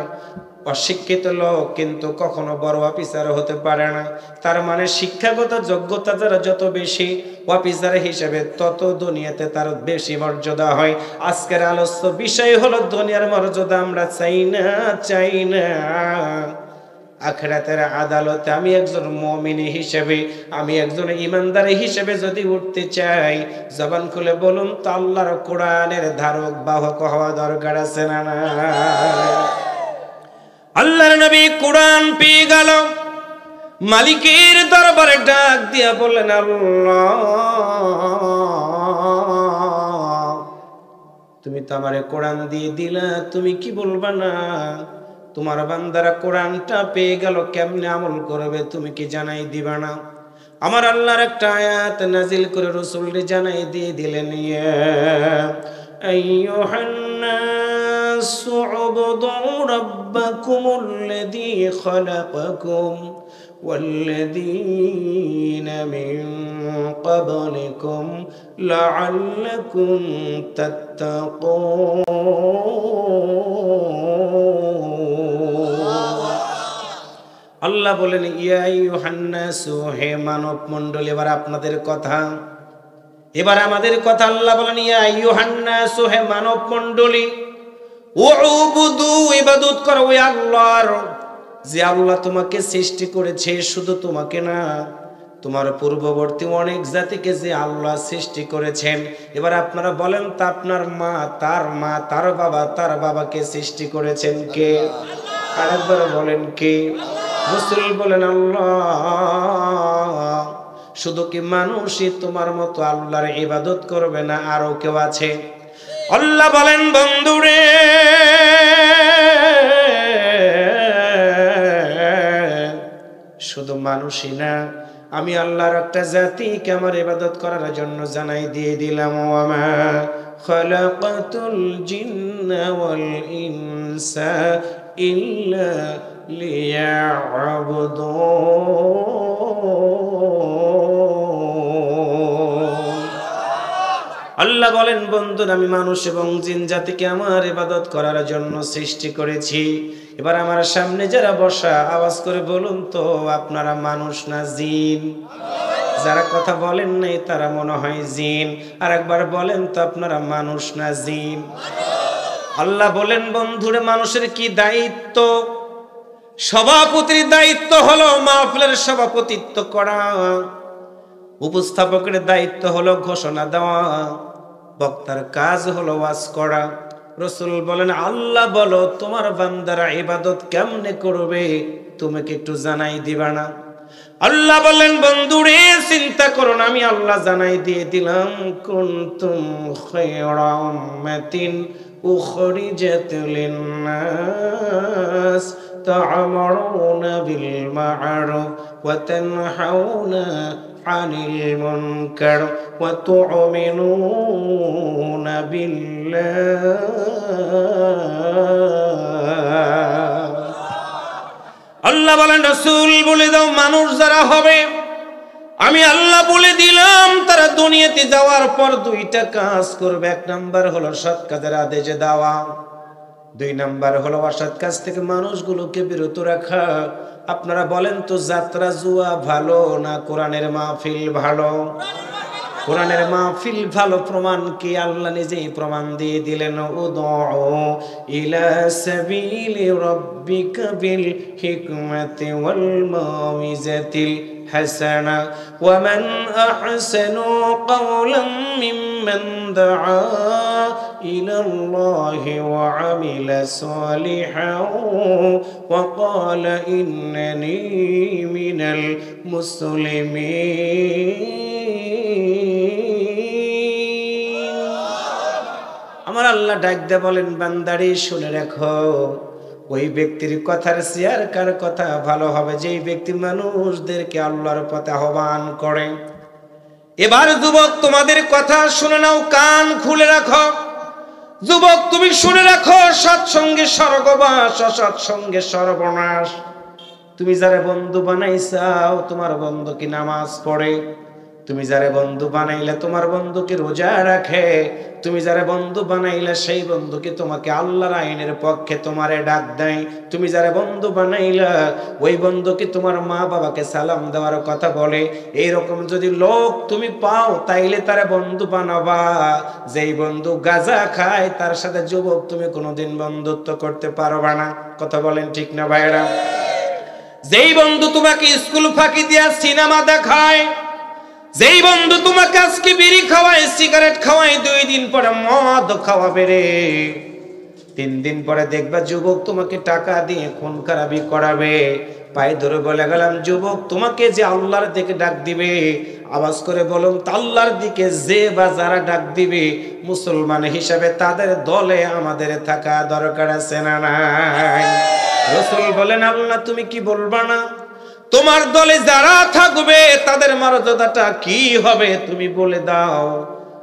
অশিক্ষিত লোক কিন্তু কখনো বড় অফিসার হতে পারে না। তার মানে শিক্ষাগত যোগ্যতা যারা যত বেশি, অফিসার হিসেবে তত দুনিয়াতে তার বেশি মর্যাদা হয়। আজকের আলোচ্য বিষয় হলো দুনিয়ার মর্যাদা আমরা চাই না, চাই না। আখিরাতের আদালতে আমি একজন মুমিন হিসেবে, আমি একজন ইমানদার হিসেবে যদি উঠতে চাই, জবান খুলে বলুন তো আল্লাহর কোরআনের ধারক বাহক হওয়া দরকার আছে না? আল্লাহর নবী কোরআন পেয়ে গেল, মালিকের দরবারে ডাক দিয়া বললেন, আল্লাহ তুমি তো আমারে কোরআন দিয়ে দিলা, তুমি কি বলবা না? তোমার বান্দারা কোরআনটা পেয়ে গেল, কেমনে আমল করবে তুমি কি জানাই দিবা না? আমার আল্লাহর একটা আয়াত নাজিল করে রাসূলকে জানাই দিয়ে দিলেন, ইয়া আইয়ুহান নাসু উবুদু রাব্বাকুমুল্লাযী খালাকাকুম والذين من قبلكم لعلكم تتقون আল্লাহ বলেন ইয়া আইয়ুহান নাসু, হে মানব মণ্ডলী। এবার আপনাদের কথা, এবার আমাদের কথা। আল্লাহ বলেন ইয়া আইয়ুহান নাসু, হে মানব মণ্ডলী, উবুদু, ইবাদত করো ওই আল্লাহর, যে আল্লাহ তোমাকে সৃষ্টি করেছে। শুধু তোমাকে না, তোমার পূর্ববর্তী অনেক জাতিকে যে আল্লাহ সৃষ্টি করেছেন। এবার আপনারা বলেন তো, আপনার মা, তার বাবা, তার বাবাকে সৃষ্টি করেছেন কে? আরেকবার বলেন কে? রাসূল বলেন আল্লাহ। শুধু কি মানুষই তোমার মতো আল্লাহর ইবাদত করবে না, আরো কেউ আছে? আল্লাহ বলেন বন্ধুরে, শুধু মানুষই না, আমি আল্লাহর একটা জাতিকে আমার ইবাদত করার জন্য জানাই দিয়ে দিলাম। ওয়ামা খালাকাতুল জিন্না ওয়াল ইনসা ইল্লা লিয়াবুদুন। আল্লাহ বলেন বন্ধুরা, আমি মানুষ এবং জিন জাতিকে আমার ইবাদত করার জন্য সৃষ্টি করেছি। এবার আমার সামনে যারা বসা, আওয়াজ করে বলুন তো, আপনারা মানুষ না জিন? যারা কথা বলেন নাই তারা মনে হয় জিন। আর একবার বলেন তো, আপনারা মানুষ না জিন? আল্লাহ বলেন বন্ধুরা, মানুষের কি দায়িত্ব? সভাপতির দায়িত্ব হলো মাহফিলের সভাপতিত্ব করা, উপস্থাপকের দায়িত্ব হলো ঘোষণা দেওয়া, বক্তার কাজ হলো ওয়াজ করা। রাসূল বলেন আল্লাহ বলো, তোমার বান্দারা ইবাদত কেমনে করবে তুমি কি একটু জানাই দিবা না? আল্লাহ বলেন বন্ধুরে, চিন্তা করো না, আমি আল্লাহ জানাই দিয়ে দিলাম। কুনতুম খায়রা উম্মাতিন উখরিজাত লিন-নাস তা'মুরুনা বিল মা'রুফ ওয়া তানহাউনা আনিল মুনকার ওয়া তু'মিনুনা বিল্লাহ। আল্লাহ বলেন রাসূল বলে দাও, মানুষ যারা হবে আমি আল্লাহ বলে দিলাম, তারা দুনিয়াতে যাওয়ার পর দুইটা কাজ করবে। এক নাম্বার হলো সৎ কাজের আদেশ দেওয়া, দুই নাম্বার হলো অসৎ কাজ থেকে মানুষগুলোকে বিরত রাখা। আপনারা বলেন তো, যাত্রা জুয়া ভালো না কোরআনের মাহফিল ভালো? কোরআনের মাহফিল ভালো। প্রমাণ কি? আল্লাহ নিজেই প্রমাণ দিয়ে দিলেন, উদউ ইলা সাবিলি রাব্বিকা বিল হিকমাতি ওয়াল মাউইজাতিল হাসানা ওয়া মান আহসানু কাওলাম মিম্মান দাআ ইলাল্লাহি ওয়া আমিলা সালিহান ওয়া ক্বালা ইন্নানি মিনাল মুসলিমিন। আমার আল্লাহ ডাক দিয়ে বলেন, বান্দারে শুনে রাখো, ওই ব্যক্তির কথার চেয়ে কার কথা ভালো হবে, যেই ব্যক্তি মানুষদেরকে আল্লাহর পথে আহ্বান করে। এবার যুবক, তোমাদের কথা শুনে নাও, কান খুলে রাখো। যুবক তুমি শুনে রাখো, সৎসঙ্গে স্বর্গবাস, অসৎসঙ্গে সর্বনাশ। তুমি যারা বন্ধু বানাইছাও, তোমার বন্ধু কি নামাজ পড়ে? তুমি যারা বন্ধু বানাইলে তোমার বন্ধুকে রোজা রাখে? তুমি যারা বন্ধু বানাইলে সেই বন্ধুকে তোমাকে আল্লাহর আইনের পক্ষে তোমারে ডাক দেয়? তুমি যারা বন্ধু বানাইলা ওই বন্ধুকে তোমার মা বাবাকে সালাম দেওয়ার কথা বলে? এইরকম যদি লোক তুমি পাও তাইলে তারা বন্ধু বানাবা। যেই বন্ধু গাঁজা খায় তার সাথে যুবক তুমি কোনোদিন বন্ধুত্ব করতে পারবা না। কথা বলেন ঠিক না ভাইরা? যেই বন্ধু তোমাকে স্কুল ফাঁকি দিয়া সিনেমা দেখায়, যেই বন্ধু তোমাকে আজকে বিড়ি খাওয়ায়, সিগারেট খাওয়ায়, 2 দিন পরে মদ খাওয়াবে রে, 3 দিন পরে দেখবা যুবক তোমাকে টাকা দিয়ে খুন খারাপি করাবে। পায়ে ধরে বলে গেলাম, যুবক তোমাকে যে আল্লাহর দিকে ডাক দিবে, আওয়াজ করে বলুন, আল্লাহর দিকে যে বা যারা ডাক দিবে মুসলমান হিসাবে তাদের দলে আমাদের থাকা দরকার আছে না নাই? রাসূল বলেন, আল্লাহ তুমি কি বলবা না? তোমার দলে যারা থাকবে তাদের মর্যাদাটা কি হবে তুমি বলে দাও।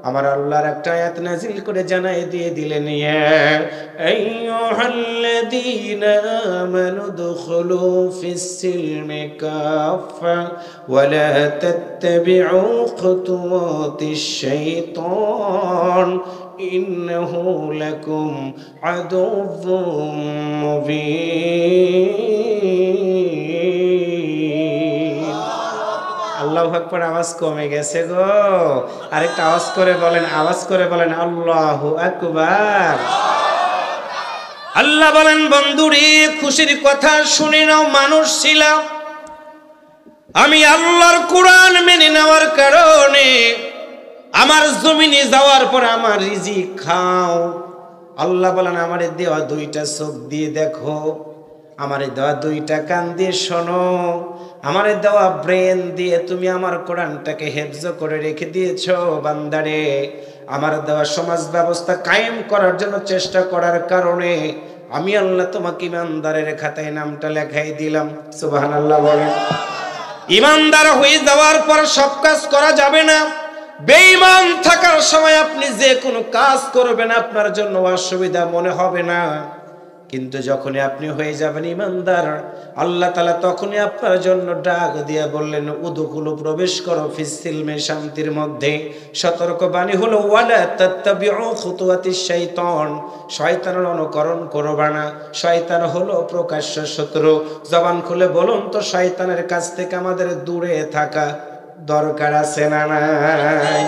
আমার আল্লাহর একটা আয়াত নাজিল করে জানাই দিয়ে দিলেন, ইয়া আইয়ুহাল্লাযীনা আমানু দুখুলু ফিস-সিলমি কাফা ওয়া লা তাত্তাবিউ খুতুওয়াতিশ শাইতান ইন্নাহু লাকুম আদুউম মুবিন। আল্লাহু আকবার। আওয়াজ কমে গেছে গো, আরেকটা আওয়াজ করে বলেন, আওয়াজ করে বলেন আল্লাহু আকবার। আল্লাহ বলেন, বন্ধুরে খুশির কথা শুনে নাও। মানুষ ছিলাম, আমি আল্লাহর কোরআন মেনে নেওয়ার কারণে আমার জমিনে যাওয়ার পর আমার রিজিক খাও। আল্লাহ বলেন, আমারে দেওয়া দুইটা চোখ দিয়ে দেখো, আমারে দেওয়া দুইটা কান দিয়ে শোনো, আমারে দেওয়া ব্রেন দিয়ে তুমি আমার কোরআনটাকে হেফজ করে রেখে দিয়েছো। বান্দারে, আমার দেওয়া সমাজ ব্যবস্থা কায়েম করার জন্য চেষ্টা করার কারণে আমি আল্লাহ তোমাকে ইমানদারের খাতায় নামটা লেখাই দিলাম। সুবহানাল্লাহ বলেন। ইমানদার হয়ে যাওয়ার পর সব কাজ করা যাবে না। বেঈমান থাকার সময় আপনি যে কোনো কাজ করবেন আপনার জন্য অসুবিধা মনে হবে না, কিন্তু যখনই আপনি হয়ে যাবেন ইমানদার, আল্লাহ তাআলা তখনই আপনার জন্য ডাক দিয়ে বললেন, উদখুলু, প্রবেশ করো, ফিস-সিলমে, শান্তির মধ্যে। সতর্ক বাণী হলো, ওয়ালা তাত্তাবিউ খুতুওয়াতিশ শাইতান, শয়তানের অনুকরণ করবা না। শয়তান হলো প্রকাশ্য শত্রু। জবান খুলে বলুন তো, শয়তানের কাছ থেকে আমাদের দূরে থাকা দরকার আছে না নাই?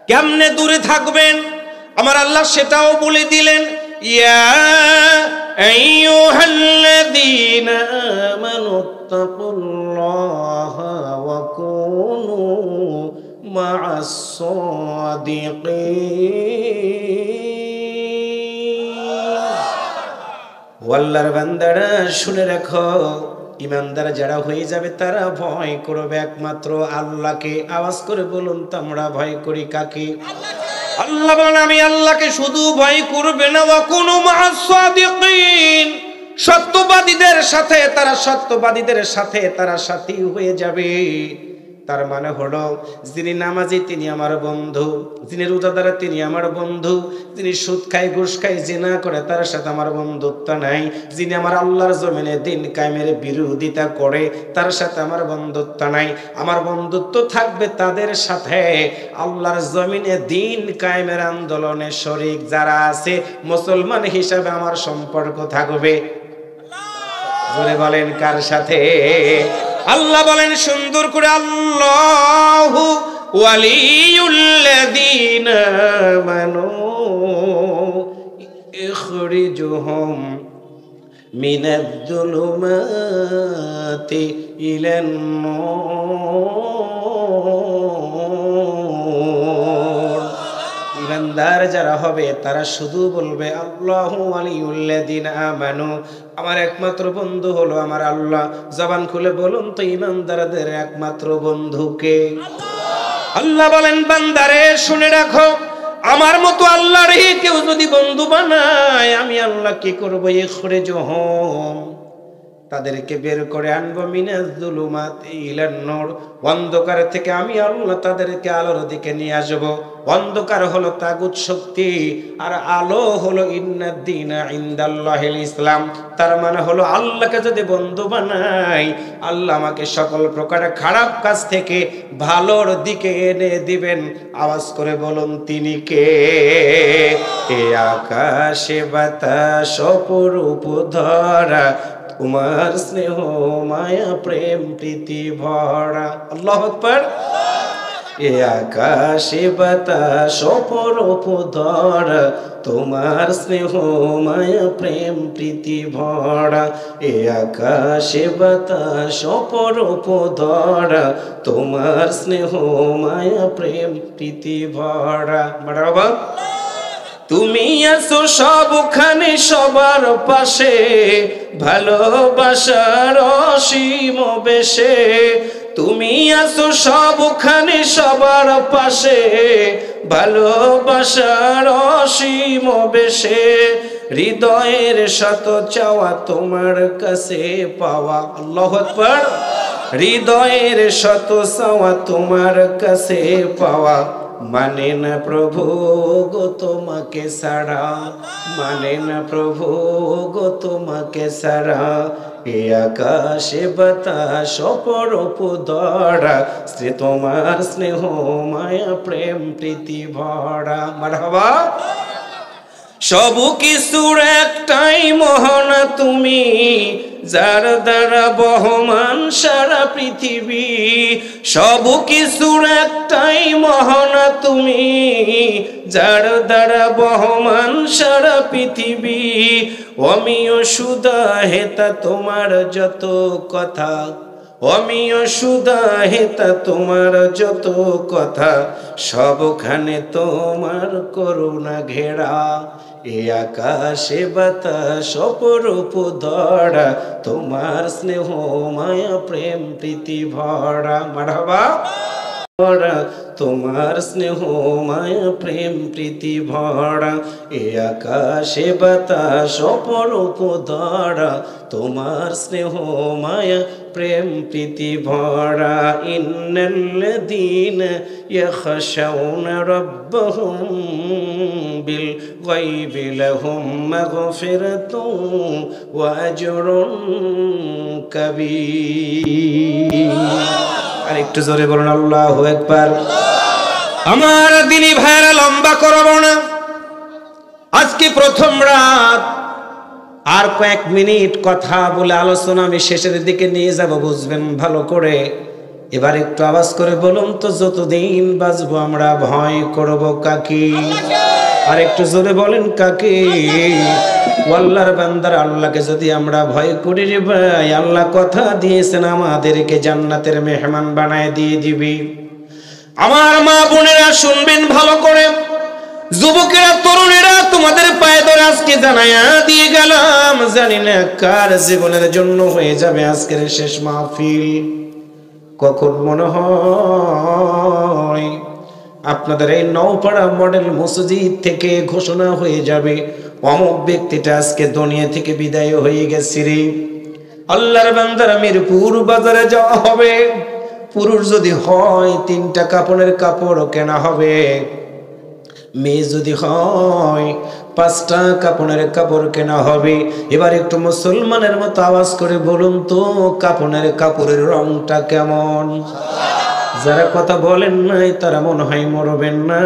কেমনে দূরে থাকবেন আমার আল্লাহ সেটাও বলে দিলেন, ইয়া আইয়ুহাল্লাযীনা আমানুত্তাকুল্লাহা ওয়া কুনু মা'আস সাদিকিন। আল্লাহর বান্দারা শুনে রাখো, ইমানদার যারা হয়ে যাবে তারা ভয় করবে একমাত্র আল্লাহকে। আওয়াজ করে বলুন তো, আমরা ভয় করি কাকে? আল্লাহ বলেন, আমি আল্লাহকে শুধু ভয় করবে না, ওয়া কুনু মা'আস সাদিকিন, সত্যবাদীদের সাথে তারা সাথী হয়ে যাবে। তার মানে হলো, যিনি নামাজি তিনি আমার বন্ধু, যিনি রোজাদার তিনি আমার বন্ধু, যিনি সুদ খায়, ঘুষ খায়, জিনা করে তার সাথে আমার বন্ধুত্ব নাই, যিনি আমার আল্লাহর জমিনে দিন কায়েমের বিরোধিতা করে তার সাথে আমার বন্ধুত্ব নাই। আমার বন্ধুত্ব থাকবে তাদের সাথে আল্লাহর জমিনে দিন কায়েমের আন্দোলনে শরীক যারা আছে, মুসলমান হিসাবে আমার সম্পর্ক থাকবে। জোরে বলেন, কার সাথে? আল্লাহ বলেন সুন্দর করে, আল্লাহু ওয়ালিয়ুল্লাযীনা আমানু ইখরিজুহুম মিনাজ-জুলুমাতি ইলান-নূর। ইমানদার যারা হবে তারা শুধু বলবে, আল্লাহু ওয়ালিয়ুল্লাযীনা আমানু, আমার একমাত্র বন্ধু হলো আমার আল্লাহ। জবান খুলে বলুন তো, ইমানদারদের একমাত্র বন্ধুকে? আল্লাহ বলেন, বান্দারে শুনে রাখো, আমার মতো আল্লাহর কেউ যদি বন্ধু বানায়, আমি আল্লাহ কি করবো? ইখরিজুহুম, তাদেরকে বের করে আনবো, মিনাজ-জুলুমাতি ইলান-নূর, অন্ধকার থেকে আমি আল্লাহ তাদেরকে আলোর দিকে নিয়ে আসবো। অন্ধকার হলো তাগুত শক্তি, আর আলো হলো ইন্নাদ-দীনা ইনদাল্লাহিল ইসলাম। তার মানে হলো, আল্লাহকে যদি বন্ধু বানাই, আল্লাহ আমাকে সকল প্রকার খারাপ কাজ থেকে ভালোর দিকে এনে দিবেন। আওয়াজ করে বলুন, তিনি কে? এ আকাশে বাতাস অপরূপ ধরা, তোমার স্নেহ মায়া প্রেম প্রীতি ভরা। আল্লাহু আকবার। এ আকাশে বাতাস অপরূপ ধরা, তোমার স্নেহ মায়া প্রেম প্রীতি ভরা। এ আকাশে বাতাস অপরূপ ধরা, তোমার স্নেহ মায়া প্রেম প্রীতি ভরা। বাবা, তুমি আছো সবখানে সবার পাশে, ভালোবাসার অসীম বেশে। তুমি আছো সবখানে সবার পাশে, ভালোবাসার অসীম বেশে। হৃদয়ের শত চাওয়া তোমার কাছে পাওয়া। আল্লাহু আকবার। হৃদয়ের শত চাওয়া তোমার কাছে পাওয়া, মানে না প্রভু গো তোমাকে ছাড়া, মানে না প্রভু গো তোমাকে ছাড়া। এ আকাশে বাতাস অপরূপ ধরা, শ্রী তোমার স্নেহ মায়া প্রেম প্রীতি ভরা। মারহাবা। সব কিছুর একটাই মোহনা তুমি, যার দ্বারা বহমান সারা পৃথিবী। সব কিছুর একটাই মোহনা তুমি, যার দ্বারা বহমান সারা পৃথিবী। অমিয় সুধা হেতা তোমার যত কথা, অমিয় সুধা হেতা তোমার যত কথা, সবখানে তোমার করুণা ঘেরা। এ আকাশে বাতাস অপরূপ ধরা, তোমার স্নেহ মায়া প্রেম প্রীতি ভরা। মারহাবা। তোমার স্নেহ মায়া প্রেম প্রীতি ভরা। এ আকাশে বাতাস অপরূপ ধরা, তোমার স্নেহ মায়া প্রেম প্রীতি ভরা। ইন্নাল্লাযীনা ইয়াখশাউনা রাব্বাহুম বিল গায়বি লাহুম মাগফিরাতুন ওয়া আজরুন কাবীর। আর একটু জোরে বলুন আল্লাহু আকবার। আমার দিনী ভাইরা, লম্বা করব না, আজকে প্রথম রাত, আর কয়েক মিনিট কথা বলে আলোচনা আমি শেষের দিকে নিয়ে যাব, বুঝবেন ভালো করে। এবার একটু আওয়াজ করে বলুন তো, যতদিন বাঁচবো আমরা ভয় করব কাকে? আর একটু জোরে বলেন কাকে? আল্লাহর বান্দার, আল্লাহকে যদি আমরা ভয় করি রে ভাই, আল্লাহ কথা দিয়েছেন আমাদেরকে জান্নাতের মেহমান বানায় দিয়ে দিবি। আমার মা বোনেরা শুনবেন ভালো করে, যুবকেরা তরুণেরা, তোমাদের পায়ে ধরে আজকে জানায়া দিয়ে গেলাম, জানি না কার জীবনের জন্য হয়ে যাবে আজকের শেষ মাহফিল। কখন মনে হয় আপনাদের এই নওপাড়া মডেল মসজিদ থেকে ঘোষণা হয়ে যাবে, অমুক ব্যক্তিটা আজকে দুনিয়া থেকে বিদায় হয়ে গেছে রে। আল্লাহর বান্দারা, মিরপুর বাজারে যাওয়া হবে, পুরুষ যদি হয় 3টা কাপড়ের কাপড় কেনা হবে, মেয়ে যদি হয় 5টা কাপড়ের কাপড় কেনা হবে। এবার একটু মুসলমানের মতো আওয়াজ করে বলুন তো, কাপড়ের কাপড়ের রংটা কেমন? যারা কথা বলেন নাই তারা মনে হয় মরবেন না।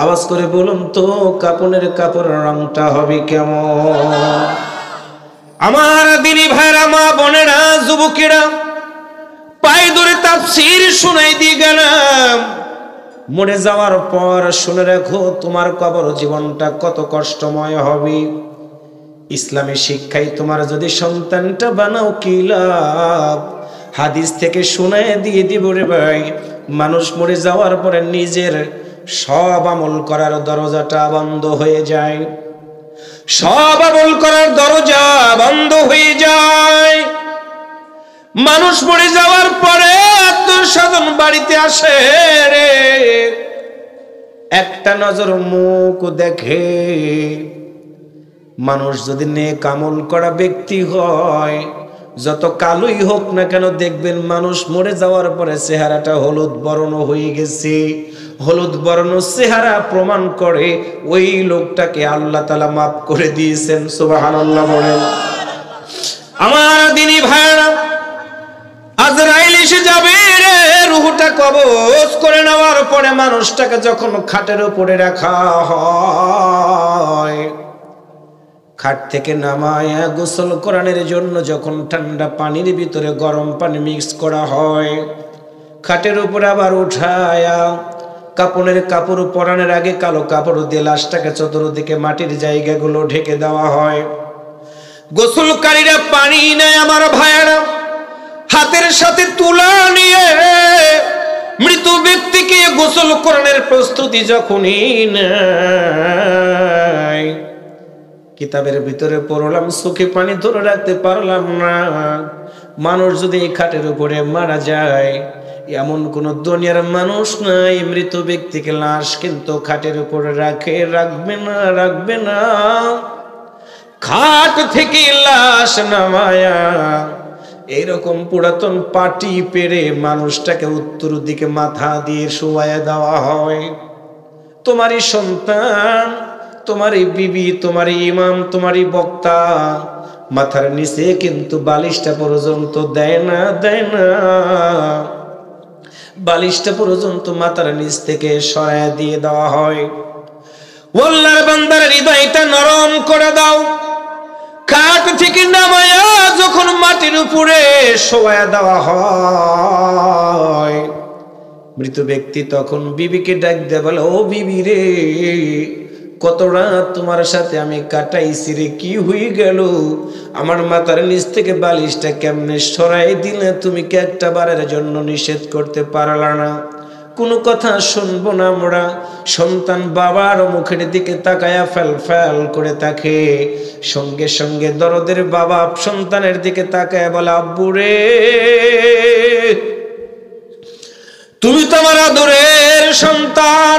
আওয়াজ করে বলুন তো, কাপড়ের কাপড়ের রংটা হবে কেমন? আমার দিনী ভাইরা, মা বোনেরা, যুবকেরা, পায়ে ধরে তাফসীর শোনাই দিয়ে গেলাম। মরে যাওয়ার পর শুনে রাখো, তোমার কবর জীবনটা কত কষ্টময় হবে। ইসলামী শিক্ষায় তোমার যদি সন্তানটা বানাও কি লাভ? হাদিস থেকে শোনায় দিয়ে দিব রে ভাই, মানুষ মরে যাওয়ার পরে নিজের সব আমল করার দরজাটা বন্ধ হয়ে যায়, সব আমল করার দরজা বন্ধ হয়ে যায়। মানুষ মরে যাওয়ার পরে আত্মীয়স্বজন বাড়িতে আসে রে, একটা নজর মুখ দেখে। মানুষ যদি নেক আমল করা ব্যক্তি হয়, যত কালোই হোক না কেন, দেখবেন মানুষ মরে যাওয়ার পরে চেহারাটা হলুদ বর্ণ হয়ে গেছে। হলুদ বর্ণ চেহারা প্রমাণ করে ওই লোকটাকে আল্লাহ তাআলা মাফ করে দিয়েছেন। সুবহানাল্লাহ বলেন। আমার দিনী ভাইরা, আজরাইল এসে যাবে রে, রূহটা কবজ করে নেওয়ার পরে মানুষটাকে যখন খাটের উপরে রাখা হয়, খাট থেকে নামায়া গোসল করানোর জন্য যখন ঠান্ডা পানির ভিতরে গরম পানি মিক্স করা হয়, খাটের উপরে আবার উঠায়া কাপড়ের কাপড় পরানোর আগে কালো কাপড় দিয়ে লাশটাকে চতুর্দিকে মাটির জায়গাগুলো ঢেকে দেওয়া হয়। গোসলকারীরা পানি নেয় আমার ভাইয়েরা, হাতের সাথে তুলা নিয়ে মৃত ব্যক্তিকে গোসল করানোর প্রস্তুতি যখনই নেয়, কিতাবের ভিতরে পড়লাম, চোখে পানি ধরে রাখতে পারলাম না। মানুষ যদি এই খাটের উপরে মারা যায়, এমন কোন দুনিয়ার মানুষ নাই মৃত ব্যক্তিকে লাশ কিন্তু খাটের উপরে রাখবে না। খাট থেকে লাশ নামায়া এইরকম পুরাতন পাটি পেরে মানুষটাকে উত্তর দিকে মাথা দিয়ে শোয়ায় দেওয়া হয়। তোমারই সন্তান, তোমারই বিবি, তোমারই ইমাম, তোমারই বক্তা মাথার নিচে কিন্তু বালিশটা পর্যন্ত দেয় না, বালিশটা পর্যন্ত মাথার নিচ থেকে সরায় দিয়ে দেওয়া হয়। আল্লাহর বান্দার হৃদয়টা নরম করে দাও। খাট থেকে নামায়া যখন মাটির উপরে শোয়া দেওয়া হয়, মৃত ব্যক্তি তখন বিবিকে ডাক দিয়ে বলে, ও বিবি রে, কত রাত তোমার সাথে আমি কাটাইছি রে, কি হয়ে গেল? আমার মাথার নিচ থেকে বালিশটা কেমনে সরাই দিলে? তুমি কি একটা বারের জন্য নিষেধ করতে পারলা না? কোনো কথা শুনবো না আমরা। সন্তান বাবার মুখের দিকে তাকায়া ফ্যাল করে তাকে, সঙ্গে সঙ্গে দরদের বাবা সন্তানের দিকে তাকায়া বলে, আব্বু রে, তুমি তো আমার আদরের সন্তান।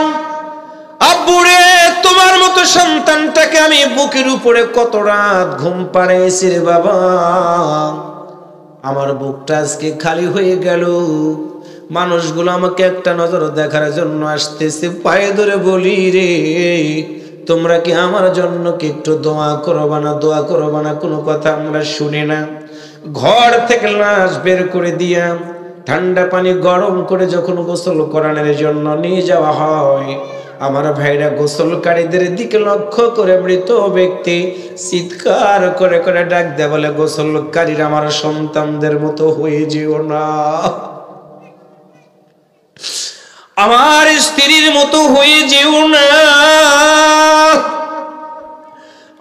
আব্বু রে, তোমার মতো সন্তানটাকে আমি বুকের উপরে কত রাত ঘুম পাড়াইছি রে বাবা, আমার বুকটা আজকে খালি হয়ে গেল। মানুষগুলো আমাকে একটা নজর দেখার জন্য আসতেছে, পায়ে ধরে বলি রে, তোমরা কি আমার জন্য কি একটু দোয়া করবা না? দোয়া করবা না? কোনো কথা আমরা শুনি না। ঘর থেকে লাশ বের করে দিয়া ঠান্ডা পানি গরম করে যখন গোসল করানোর জন্য নিয়ে যাওয়া হয়, আমার ভাইরা গোসলকারীদের দিকে লক্ষ্য করে মৃত ব্যক্তি চিৎকার করে করে ডাক দেয়, বলে, গোসলকারীরা আমার সন্তানদের মতো হয়ে যেও না, আমার স্ত্রীর মতো হয়ে যেও না।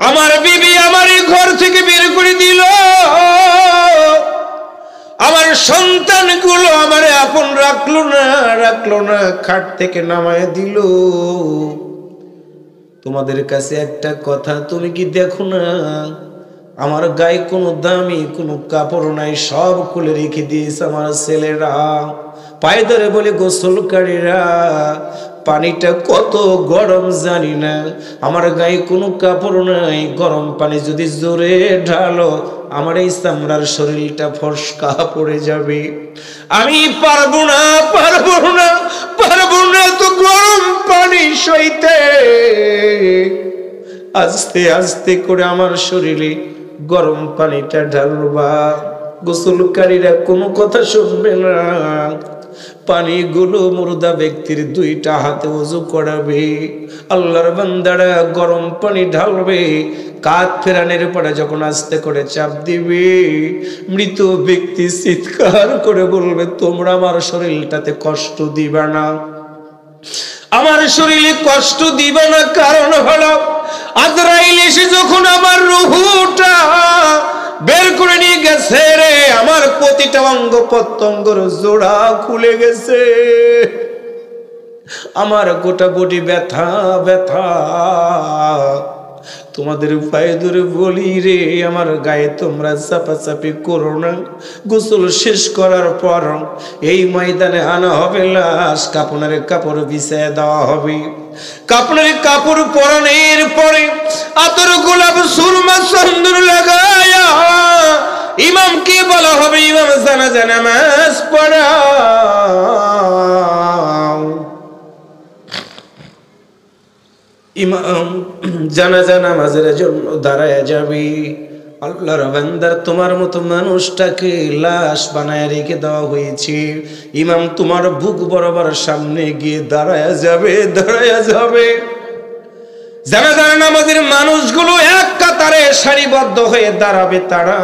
আমার বিবি আমার এই ঘর থেকে বের করে দিল, আমার সন্তানগুলো আমার আপন রাখলো না, খাট থেকে নামায় দিল। তোমাদের কাছে একটা কথা, তুমি কি দেখো না আমার গায়ে কোনো দামি কোনো কাপড় নাই, সব খুলে রেখে দিয়েছে আমার ছেলেরা। পায়ে ধরে বলে, গোসলকারীরা, পানিটা কত গরম জানি না, আমার গায়ে কোনো কাপড় নাই, গরম পানি যদি জোরে ঢালো আমার এই চামড়ার শরীরটা ফসকা পড়ে যাবে, আমি পারবো না তো গরম পানি সইতে। আস্তে আস্তে করে আমার শরীরে গরম পানিটা ঢালবা। গোসলকারীরা কোনো কথা শুনবে না, পানিগুলো মুর্দা ব্যক্তির দুইটা হাতে ওযু করাবে, আল্লাহর বান্দারা গরম পানি ঢালবে, কাঁধ ফেরানোর পরে যখন আস্তে করে চাপ দিবে, মৃত ব্যক্তি চিৎকার করে বলবে, তোমরা আমার শরীরটাতে কষ্ট দিবা না, আমার শরীরে কষ্ট দিবা না। কারণ হলো আজরাইল এসে যখন আমার রূহটা বের করে নিয়ে গেছে রে, আমার প্রতিটা অঙ্গ প্রত্যঙ্গের জোড়া খুলে গেছে, আমার গোটা বডি ব্যথা। তোমাদের পায়ে ধরে বলি রে, আমার গায়ে তোমরা চাপাচাপি করো না। গোসল শেষ করার পর এই ময়দানে আনা হবে লাশ, কাপড়ের কাপড় বিছায় দেওয়া হবে। কাপড়ের কাপড় পরানোর পরে আতর গোলাপ সুরমা চন্দন লাগায়া ইমামকে বলা হবে, ইমাম জানাজা নামাজ পড়াও। ইমাম জানাজা নামাজের জন্য দাঁড়ায় যাবে। আল্লাহর বান্দার, তোমার মতো মানুষটাকে লাশ বানায় রেখে দেওয়া হয়েছে, ইমাম তোমার বুক বরাবর সামনে গিয়ে দাঁড়ায় যাবে। জানাজার নামাজের মানুষগুলো এক কাতারে সারিবদ্ধ হয়ে দাঁড়াবে, তারা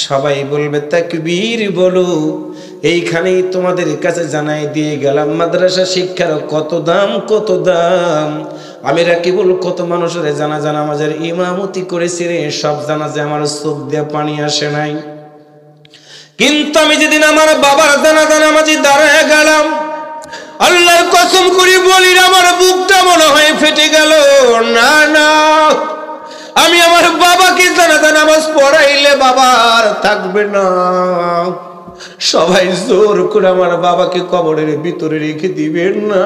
সবাই বলবে তাকবীর বলো। এইখানেই তোমাদের কাছে জানাই দিয়ে গেলাম, মাদ্রাসা শিক্ষার কত দাম। আমি রাকিবুল কত মানুষের জানাজা নামাজের ইমামতি করেছি রে, সব জানাজা আমার চোখ দিয়ে পানি আসে নাই। কিন্তু আমি যেদিন আমার বাবার জানাজা নামাজে দাঁড়ায় গেলাম, আল্লাহর কসম করে বলি, আমার বুকটা মনে হয় ফেটে গেল। না, আমি আমার বাবাকে জানাজা নামাজ পড়াইলে বাবা আর থাকবে না। সবাই জোর করে আমার বাবাকে কবরের ভিতরে রেখে দিবে। না,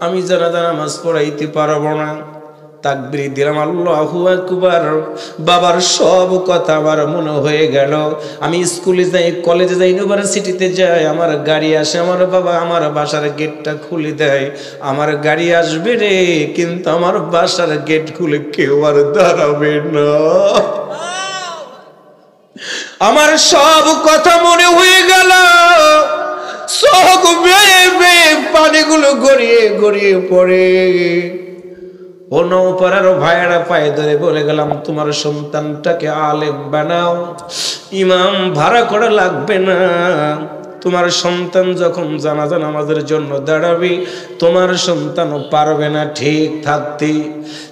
আমি জানাজা নামাজ পড়াইতে পারবো না। তাকবীর দিলাম, আল্লাহু আকবার। বাবার সব কথা আমার মনে হয়ে গেল। আমি স্কুলে যাই, কলেজে যাই, ইউনিভার্সিটিতে যাই, আমার গাড়ি আসে, আমার বাবা আমার বাসার গেটটা খুলে দেয়। আমার গাড়ি আসবে রে, কিন্তু আমার বাসার গেট খুলে কেউ আর দাঁড়াবে না। আমার সব কথা মনে হয়ে গেল, চোখ বেয়ে বেয়ে পানিগুলো গড়িয়ে গড়িয়ে পড়ে। ও নৌপাড়ার ভাইয়েরা পায়ে ধরে বলে গেলাম, তোমার সন্তানটাকে আলেম বানাও, ইমাম ভাড়া করা লাগবে না। তোমার সন্তান যখন জানাজা নামাজের জন্য দাঁড়াবে, তোমার সন্তানও পারবে না ঠিক থাকতে।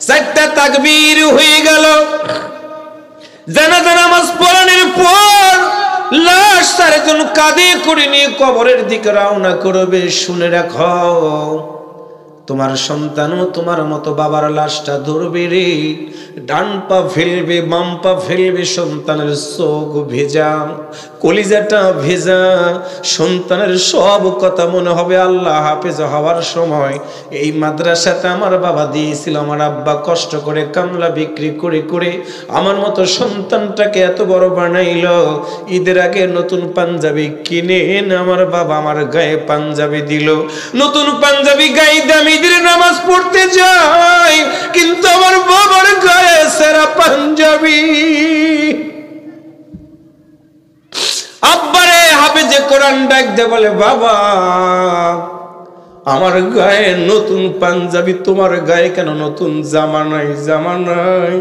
চারটা তাকবীর হয়ে গেল। জানাজা নামাজ পড়ানোর পর লাশ চারজন কাঁধে করে নিয়ে কবরের দিকে রওনা করবে। শুনে রাখো, তোমার সন্তানও তোমার মতো বাবার লাশটা ধরবে রে। ডান পা ফেলবে, বাম পা ফেলবে, সন্তানের চোখ ভেজা, কলিজাটা ভেজা। সন্তানের সব কথা মনে হবে। আল্লাহ হাফেজ হওয়ার সময় এই মাদ্রাসাতে আমার বাবা দিয়েছিল। আমার আব্বা কষ্ট করে কামলা বিক্রি করে করে আমার মতো সন্তানটাকে এত বড় বানাইল। ঈদের আগে নতুন পাঞ্জাবি কিনে এনে আমার বাবা আমার গায়ে পাঞ্জাবি দিল। নতুন পাঞ্জাবি গায়ে দামি ঈদের নামাজ পড়তে যাই, কিন্তু আমার বাবার গায়ে সেরা পাঞ্জাবি। আব্বারে হাফেজে কোরআন ডাক দে বলে, বাবা আমার গায়ে নতুন পাঞ্জাবি, তোমার গায়ে কেন নতুন জামা নাই? জামা নাই।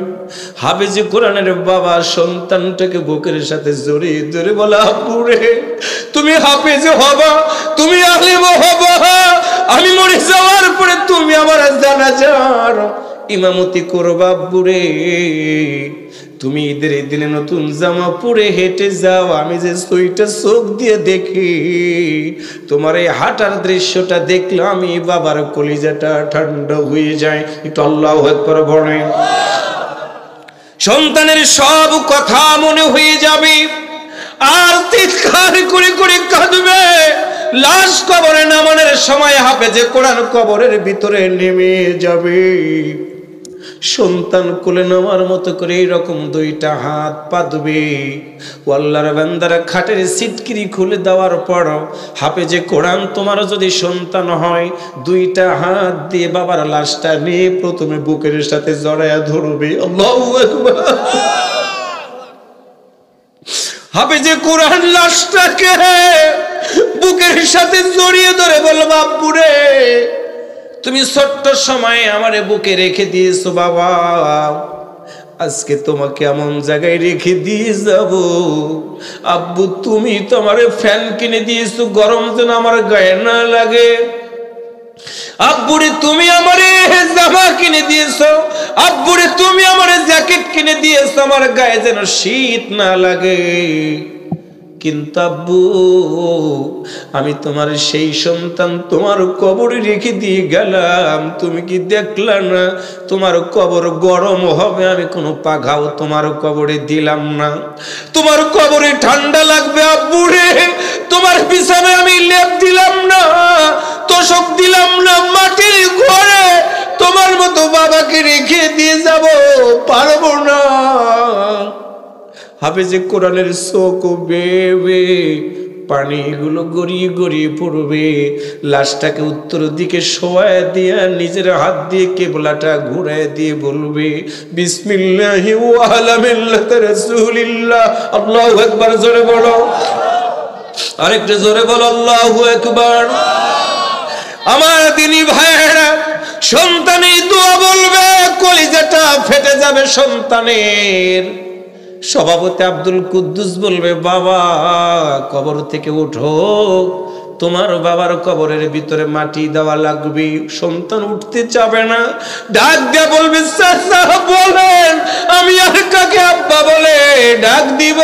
হাফেজে কোরআনের বাবা সন্তানটাকে বুকের সাথে জড়িয়ে ধরে বলে, আব্বুরে তুমি হাফেজে হবা, তুমি আলেম হবা, আমি মরে যাওয়ার পরে তুমি আমার জানাজার ইমামতি করবা। আব্বুরে তুমি ঈদের দিনে নতুন জামা পরে হেঁটে যাও, আমি যে সুইটা চোখ দিয়ে দেখি, তোমার এই হাঁটার দৃশ্যটা দেখলে আমি বাবার কলিজাটা ঠান্ডা হয়ে যায়। একটু আল্লাহু আকবার বলেন। সন্তানের সব কথা মনে হয়ে যাবে, আর চিৎকার করে করে কাঁদবে। লাশ কবরে নামানোর সময় হাফেজে কোরআন কবরের ভিতরে নেমে যাবে। সন্তান কোলে নেওয়ার মতো করে এইরকম দুইটা হাত পাতবে। আল্লাহর বান্দারা খাটের সিটকিরি খুলে দেওয়ার পর হাফেজে কোরআন তোমার যদি সন্তান হয়, দুইটা হাত দিয়ে বাবার লাশটা নিয়ে প্রথমে বুকের সাথে জড়ায়া ধরবে। আল্লাহু আকবার। হাফেজে কোরআন লাশটাকে বুকের সাথে জড়িয়ে ধরে বলবে, আব্বুরে তুমি ছোট্ট সময় আমারে বুকে রেখে দিয়েছো বাবা, আজকে তোমাকে এমন জায়গায় রেখে দিয়ে যাব। আব্বু তুমি তো আমারে ফ্যান কিনে দিয়েছো, গরম যেন আমার গায়ে না লাগে। আব্বুরে তুমি আমারে জামা কিনে দিয়েছো, আব্বুরে তুমি আমারে জ্যাকেট কিনে দিয়েছো, আমার গায়ে যেন শীত না লাগে। কিন্তু আব্বু আমি তোমার সেই সন্তান তোমার কবরে রেখে দিয়ে গেলাম, তুমি কি দেখলা না তোমার কবর গরম হবে? আমি কোনো পাঘাও তোমার কবরে দিলাম না, তোমার কবরে ঠান্ডা লাগবে। আব্বু রে তোমার বিছানায় আমি লেপ দিলাম না, তোষক দিলাম না, মাটির ঘরে তোমার মতো বাবাকে রেখে দিয়ে যাব পারবো না। হাফেজে কোরআনের চোখ বেবে পানিগুলো গড়িয়ে গড়িয়ে পড়বে। লাশটাকে উত্তর দিকে শোয়ায় দিয়া নিজের হাত দিয়ে কেবলাটা ঘুরায় দিয়ে বলবে, বিসমিল্লাহি ওয়া আলা মিল্লাতি রাসূলিল্লাহ। আল্লাহু আকবার। জোরে বলো, আরেকটু জোরে বলো, আল্লাহু আকবার। আমার দিনী ভাইয়েরা, সন্তানের দোয়া বলবে, কলিজাটা ফেটে যাবে সন্তানের। সভাপতি আব্দুল কুদ্দুস বলবে, বাবা কবর থেকে ওঠো, তোমার বাবার কবরের ভিতরে মাটি দেওয়া লাগবে। সন্তান উঠতে চাবে না, ডাক দিয়ে বলবে, চাচা বলেন আমি আর কাকে আব্বা বলে ডাক দিব?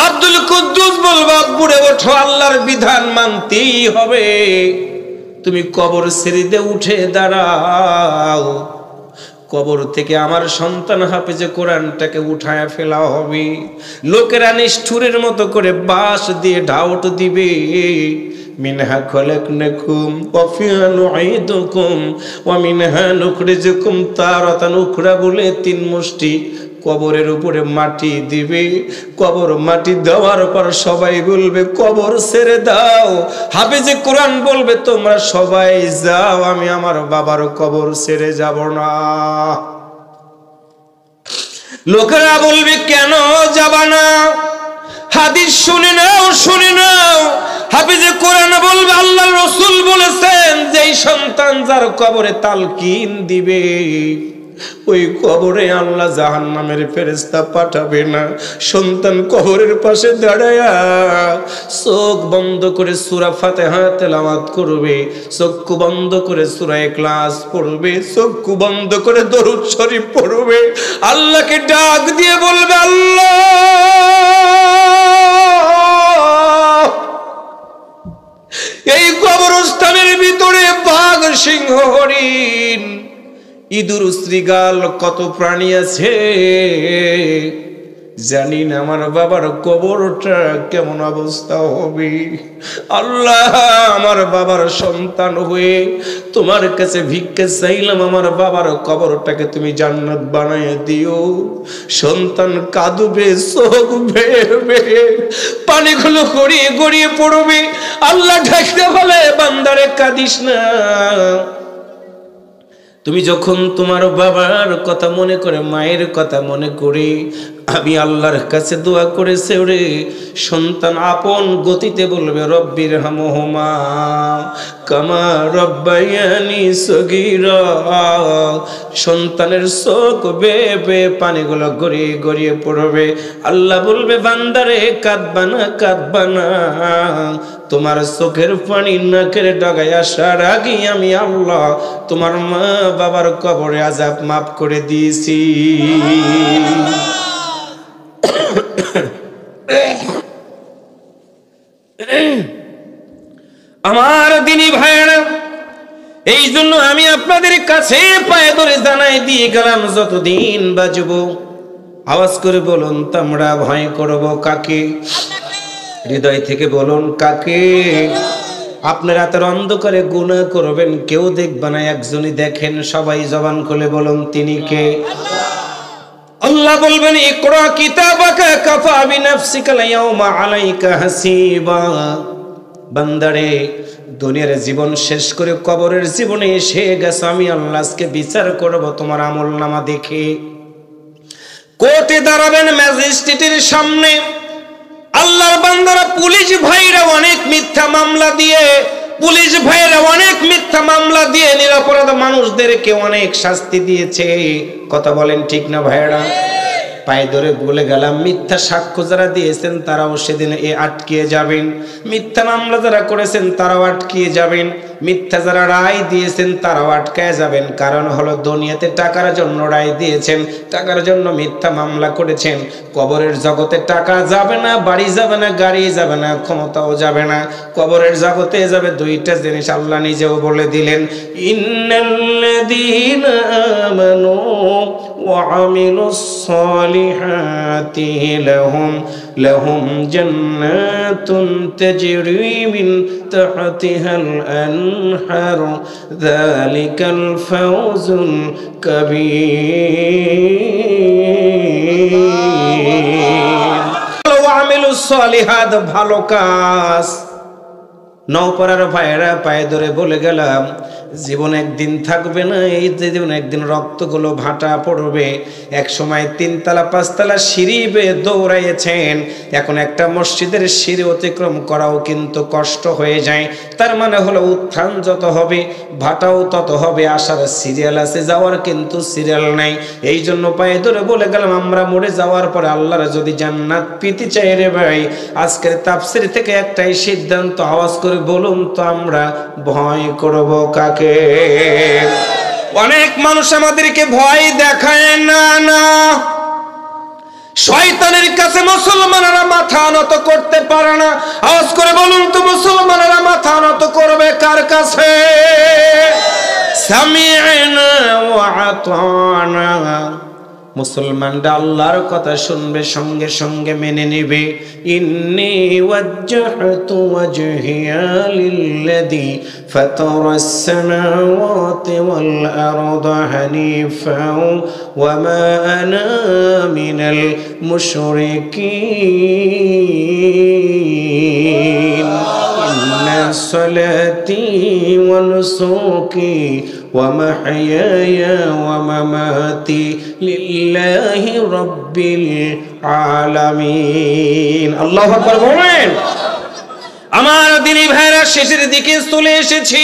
আব্দুল কুদ্দুস বলবে, আব্বুরে ওঠো, আল্লাহর বিধান মানতেই হবে, তুমি কবর ছেড়ে উঠে দাঁড়াও। কবর থেকে আমার সন্তান হাফেজে কোরআনটাকে উঠায় ফেলা হবে। লোকেরা নিষ্ঠুরের মতো করে বাঁশ দিয়ে ঢাউট দিবে, মিনহা খলাকনাকুম ওয়া ফিহা নুঈদুকুম ওয়া মিনহা নুখরিজুকুম তারাতান উখরা বলে তিন মুষ্টি কবরের উপরে মাটি দিবে। কবর মাটি দেওয়ার পর সবাই বলবে কবর ছেড়ে দাও। হাফেজে কোরআন বলবে তোমরা সবাই যাও, আমি আমার বাবার কবর ছেড়ে যাব না। লোকেরা বলবে কেন যাবা না? হাদিস শুনে নাও, শুনে নাও। হাফেজে কোরআন বলবে আল্লাহর রাসূল বলেছেন যেই সন্তান যার কবরে তালকিন দিবে ওই কবরে আল্লাহ জাহান্নামের ফেরেশতা পাঠাবে না। সন্তান কবরের পাশে দাঁড়ায়া চোখ বন্ধ করে সূরা ফাতিহা তেলাওয়াত করবে, চক্ষু বন্ধ করে সূরা ইখলাস পড়বে, চক্ষু বন্ধ করে দরুদ শরীফ পড়বে, আল্লাহকে ডাক দিয়ে বলবে আল্লাহ এই কবরস্থানের ভিতরে বাঘ, সিংহ, হরিণ, ইঁদুর, শৃগাল কত প্রাণী আছে, জানি না আমার বাবার কবরটা কেমন অবস্থা হবে। আল্লাহ আমার বাবার সন্তান হয়ে তোমার কাছে ভিক্ষা চাইলাম, আমার বাবার কবরটাকে তুমি জান্নাত বানায় দিও। সন্তান কাঁদবে, চোখ বেয়ে বেয়ে পানিগুলো গড়িয়ে গড়িয়ে পড়বে। আল্লাহ ঢাকতে বলে বান্দারে কাঁদিস না, তুমি যখন তোমার বাবার কথা মনে করে, মায়ের কথা মনে করে আমি আল্লাহর কাছে দোয়া করেছে রে, সন্তান আপন গতিতে বলবে রব্বির হামহুমা কামা রব্বায়ানি সগীরা। সন্তানের চোখ বেয়ে বেয়ে পানিগুলো গড়িয়ে গড়িয়ে পড়বে। আল্লাহ বলবে বান্দারে কাঁদবা না, কাঁদবা না, তোমার চোখের পানি নাকের ডগায় আসার আগে আমি আল্লাহ তোমার মা বাবার কবরে আযাব মাফ করে দিয়েছি। আমার দিনী ভাইরা, এই জন্য আমি আপনাদের কাছে পায়ে ধরে জানাই দিয়ে গেলাম যতদিন বাঁচব আওয়াজ করে বলুন তো আমরা ভয় করব কাকে? হৃদয় থেকে বলুন কাকে? আপনার রাতের অন্ধকারে গুনাহ করবেন, কেউ দেখবে না, একজনই দেখেন, সবাই জবান খুলে বলুন তিনি কে? আল্লাহ বলবেন ইকরা কিতাবাকা কাফা বিনাফসিকা ইয়াউমা আলাইকা হাসিবা। বান্দারে দুনিয়ার জীবন শেষ করে কবরের জীবনে এসে গেছে, আমি আল্লাহ আজকে বিচার করব তোমার আমলনামা দেখে। কোর্টে দাঁড়াবেন ম্যাজিস্ট্রেটের সামনে, আল্লাহর বান্দারা পুলিশ ভাইরা অনেক মিথ্যা মামলা দিয়ে, পুলিশ ভাইরা অনেক মিথ্যা মামলা দিয়ে নিরপরাধ মানুষদেরকে অনেক শাস্তি দিয়েছে। কথা বলেন ঠিক না ভাইরা? পায়ে ধরে বলে গেলাম মিথ্যা সাক্ষ্য যারা দিয়েছেন তারাও সেদিন আটকিয়ে যাবেন, মিথ্যা মামলা যারা করেছেন তারাও আটকিয়ে যাবেন, মিথ্যা যারা রায় দিয়েছেন তারাও আটকায় যাবেন। কারণ হলো দুনিয়াতে টাকার জন্য রায় দিয়েছেন, টাকার জন্য মিথ্যা মামলা করেছেন। কবরের জগতে টাকা যাবে না, বাড়ি যাবে না, গাড়ি যাবে না, ক্ষমতাও যাবে না। কবরের জগতে যাবে দুইটা জিনিস, আল্লাহ নিজেও বলে দিলেন ইন্নাল্লাযীনা আমানু ওয়া আমিলুস সালিহাতি লাহুম জান্নাতুন তাজরি মিন তাহতিহাল আনহার যালিকাল ফাওজুল কাবীর। ওয়া আমিলুস সালিহাত, ভালো কাজ। নওপাড়ার ভাইয়েরা পায়ে ধরে বলে গেলাম জীবন একদিন থাকবে না, এই জীবন একদিন রক্তগুলো ভাটা পড়বে। এক সময় 3 তলা 5 তলা সিঁড়ি বেয়ে দৌড়াইয়েছেন, এখন একটা মসজিদের সিঁড়ি অতিক্রম করাও কিন্তু কষ্ট হয়ে যায়। তার মানে হলো উত্থান যত হবে ভাটাও তত হবে, আসার সিরিয়াল আছে, যাওয়ার কিন্তু সিরিয়াল নাই। এই জন্য পায়ে ধরে বলে গেলাম আমরা মরে যাওয়ার পরে আল্লাহর যদি জান্নাত পেতে চাই রে ভাই, আজকের তাফসীর থেকে একটাই সিদ্ধান্ত, আওয়াজ করে বলুন তো আমরা ভয় করব কাকে? অনেক মানুষ আমাদেরকে ভয় দেখায় না, না শয়তানের কাছে মুসলমানেরা মাথা নত করতে পারে না। আওয়াজ করে বলুন তো মুসলমানেরা মাথা নত করবে কার কাছে? সামি'না ওয়া আতানা, মুসলমানরা আল্লাহর কথা শুনবে, সঙ্গে সঙ্গে মেনে নিবে। ইন্নী ওয়াজ্জাহতু ওয়াজহিয়া লিল্লাযী ফাতারাস সামাওয়াতি ওয়াল আরদা হানিফাও ওয়া মা আনা মিনাল মুশরিকিন। ইন্না সালাতি ওয়া নুসুকি ওয়া মাহইয়ায়া ওয়া মামাতি লিল্লাহি রাব্বিল আলামিন। আল্লাহু আকবার বলেন। আমার দিনী ভাইরা, শেষের দিকে চলে এসেছি।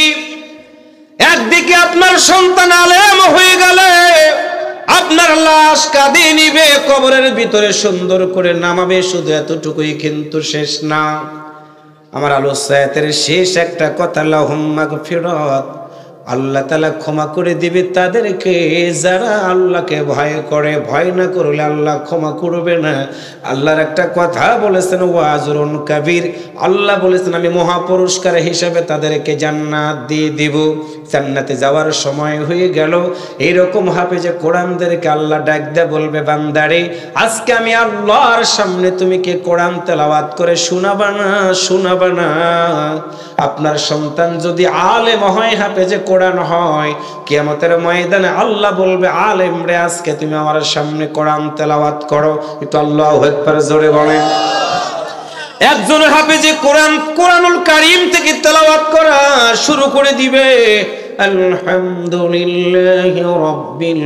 একদিকে আপনার সন্তান আলেম হয়ে গেলে আপনার লাশ কাঁধে নিবে, কবরের ভিতরে সুন্দর করে নামাবে, শুধু এতটুকুই কিন্তু শেষ না। আমার আলোচনার শেষ একটা কথা, লাহুম মাগফিরাত, আল্লাহ তাআলা ক্ষমা করে দিবে তাদেরকে যারা আল্লাহকে ভয় করে। ভয় না করলে আল্লাহ ক্ষমা করবে না। আল্লাহর একটা কথা বলেছেন, ওয়াজরুন কাবীর, আল্লাহ বলেছেন আমি মহা পুরস্কার হিসাবে তাদেরকে জান্নাত দিয়ে দিব। জান্নাতে যাওয়ার সময় হয়ে গেল, এইরকম হাফেজে কোরআনদেরকে আল্লাহ ডাক দিয়ে বলবে, বান্দারে আজকে আমি আল্লাহর সামনে তুমি কে কোরআন তেলাওয়াত করে শোনাবা না, শোনাবা না। আপনার সন্তান যদি আলেম হয়, হাফেজে কোরআন হয়, কিয়ামতের ময়দানে আল্লাহ বলবে, আলেম রে আজকে তুমি আমার সামনে কোরআন তেলাওয়াত করো। একটু আল্লাহু আকবার জোরে বলেন। একজন হাফেজে কোরআন কোরআনুল কারীম থেকে তেলাওয়াত করা শুরু করে দিবে, আলহামদুলিল্লাহি রাব্বিল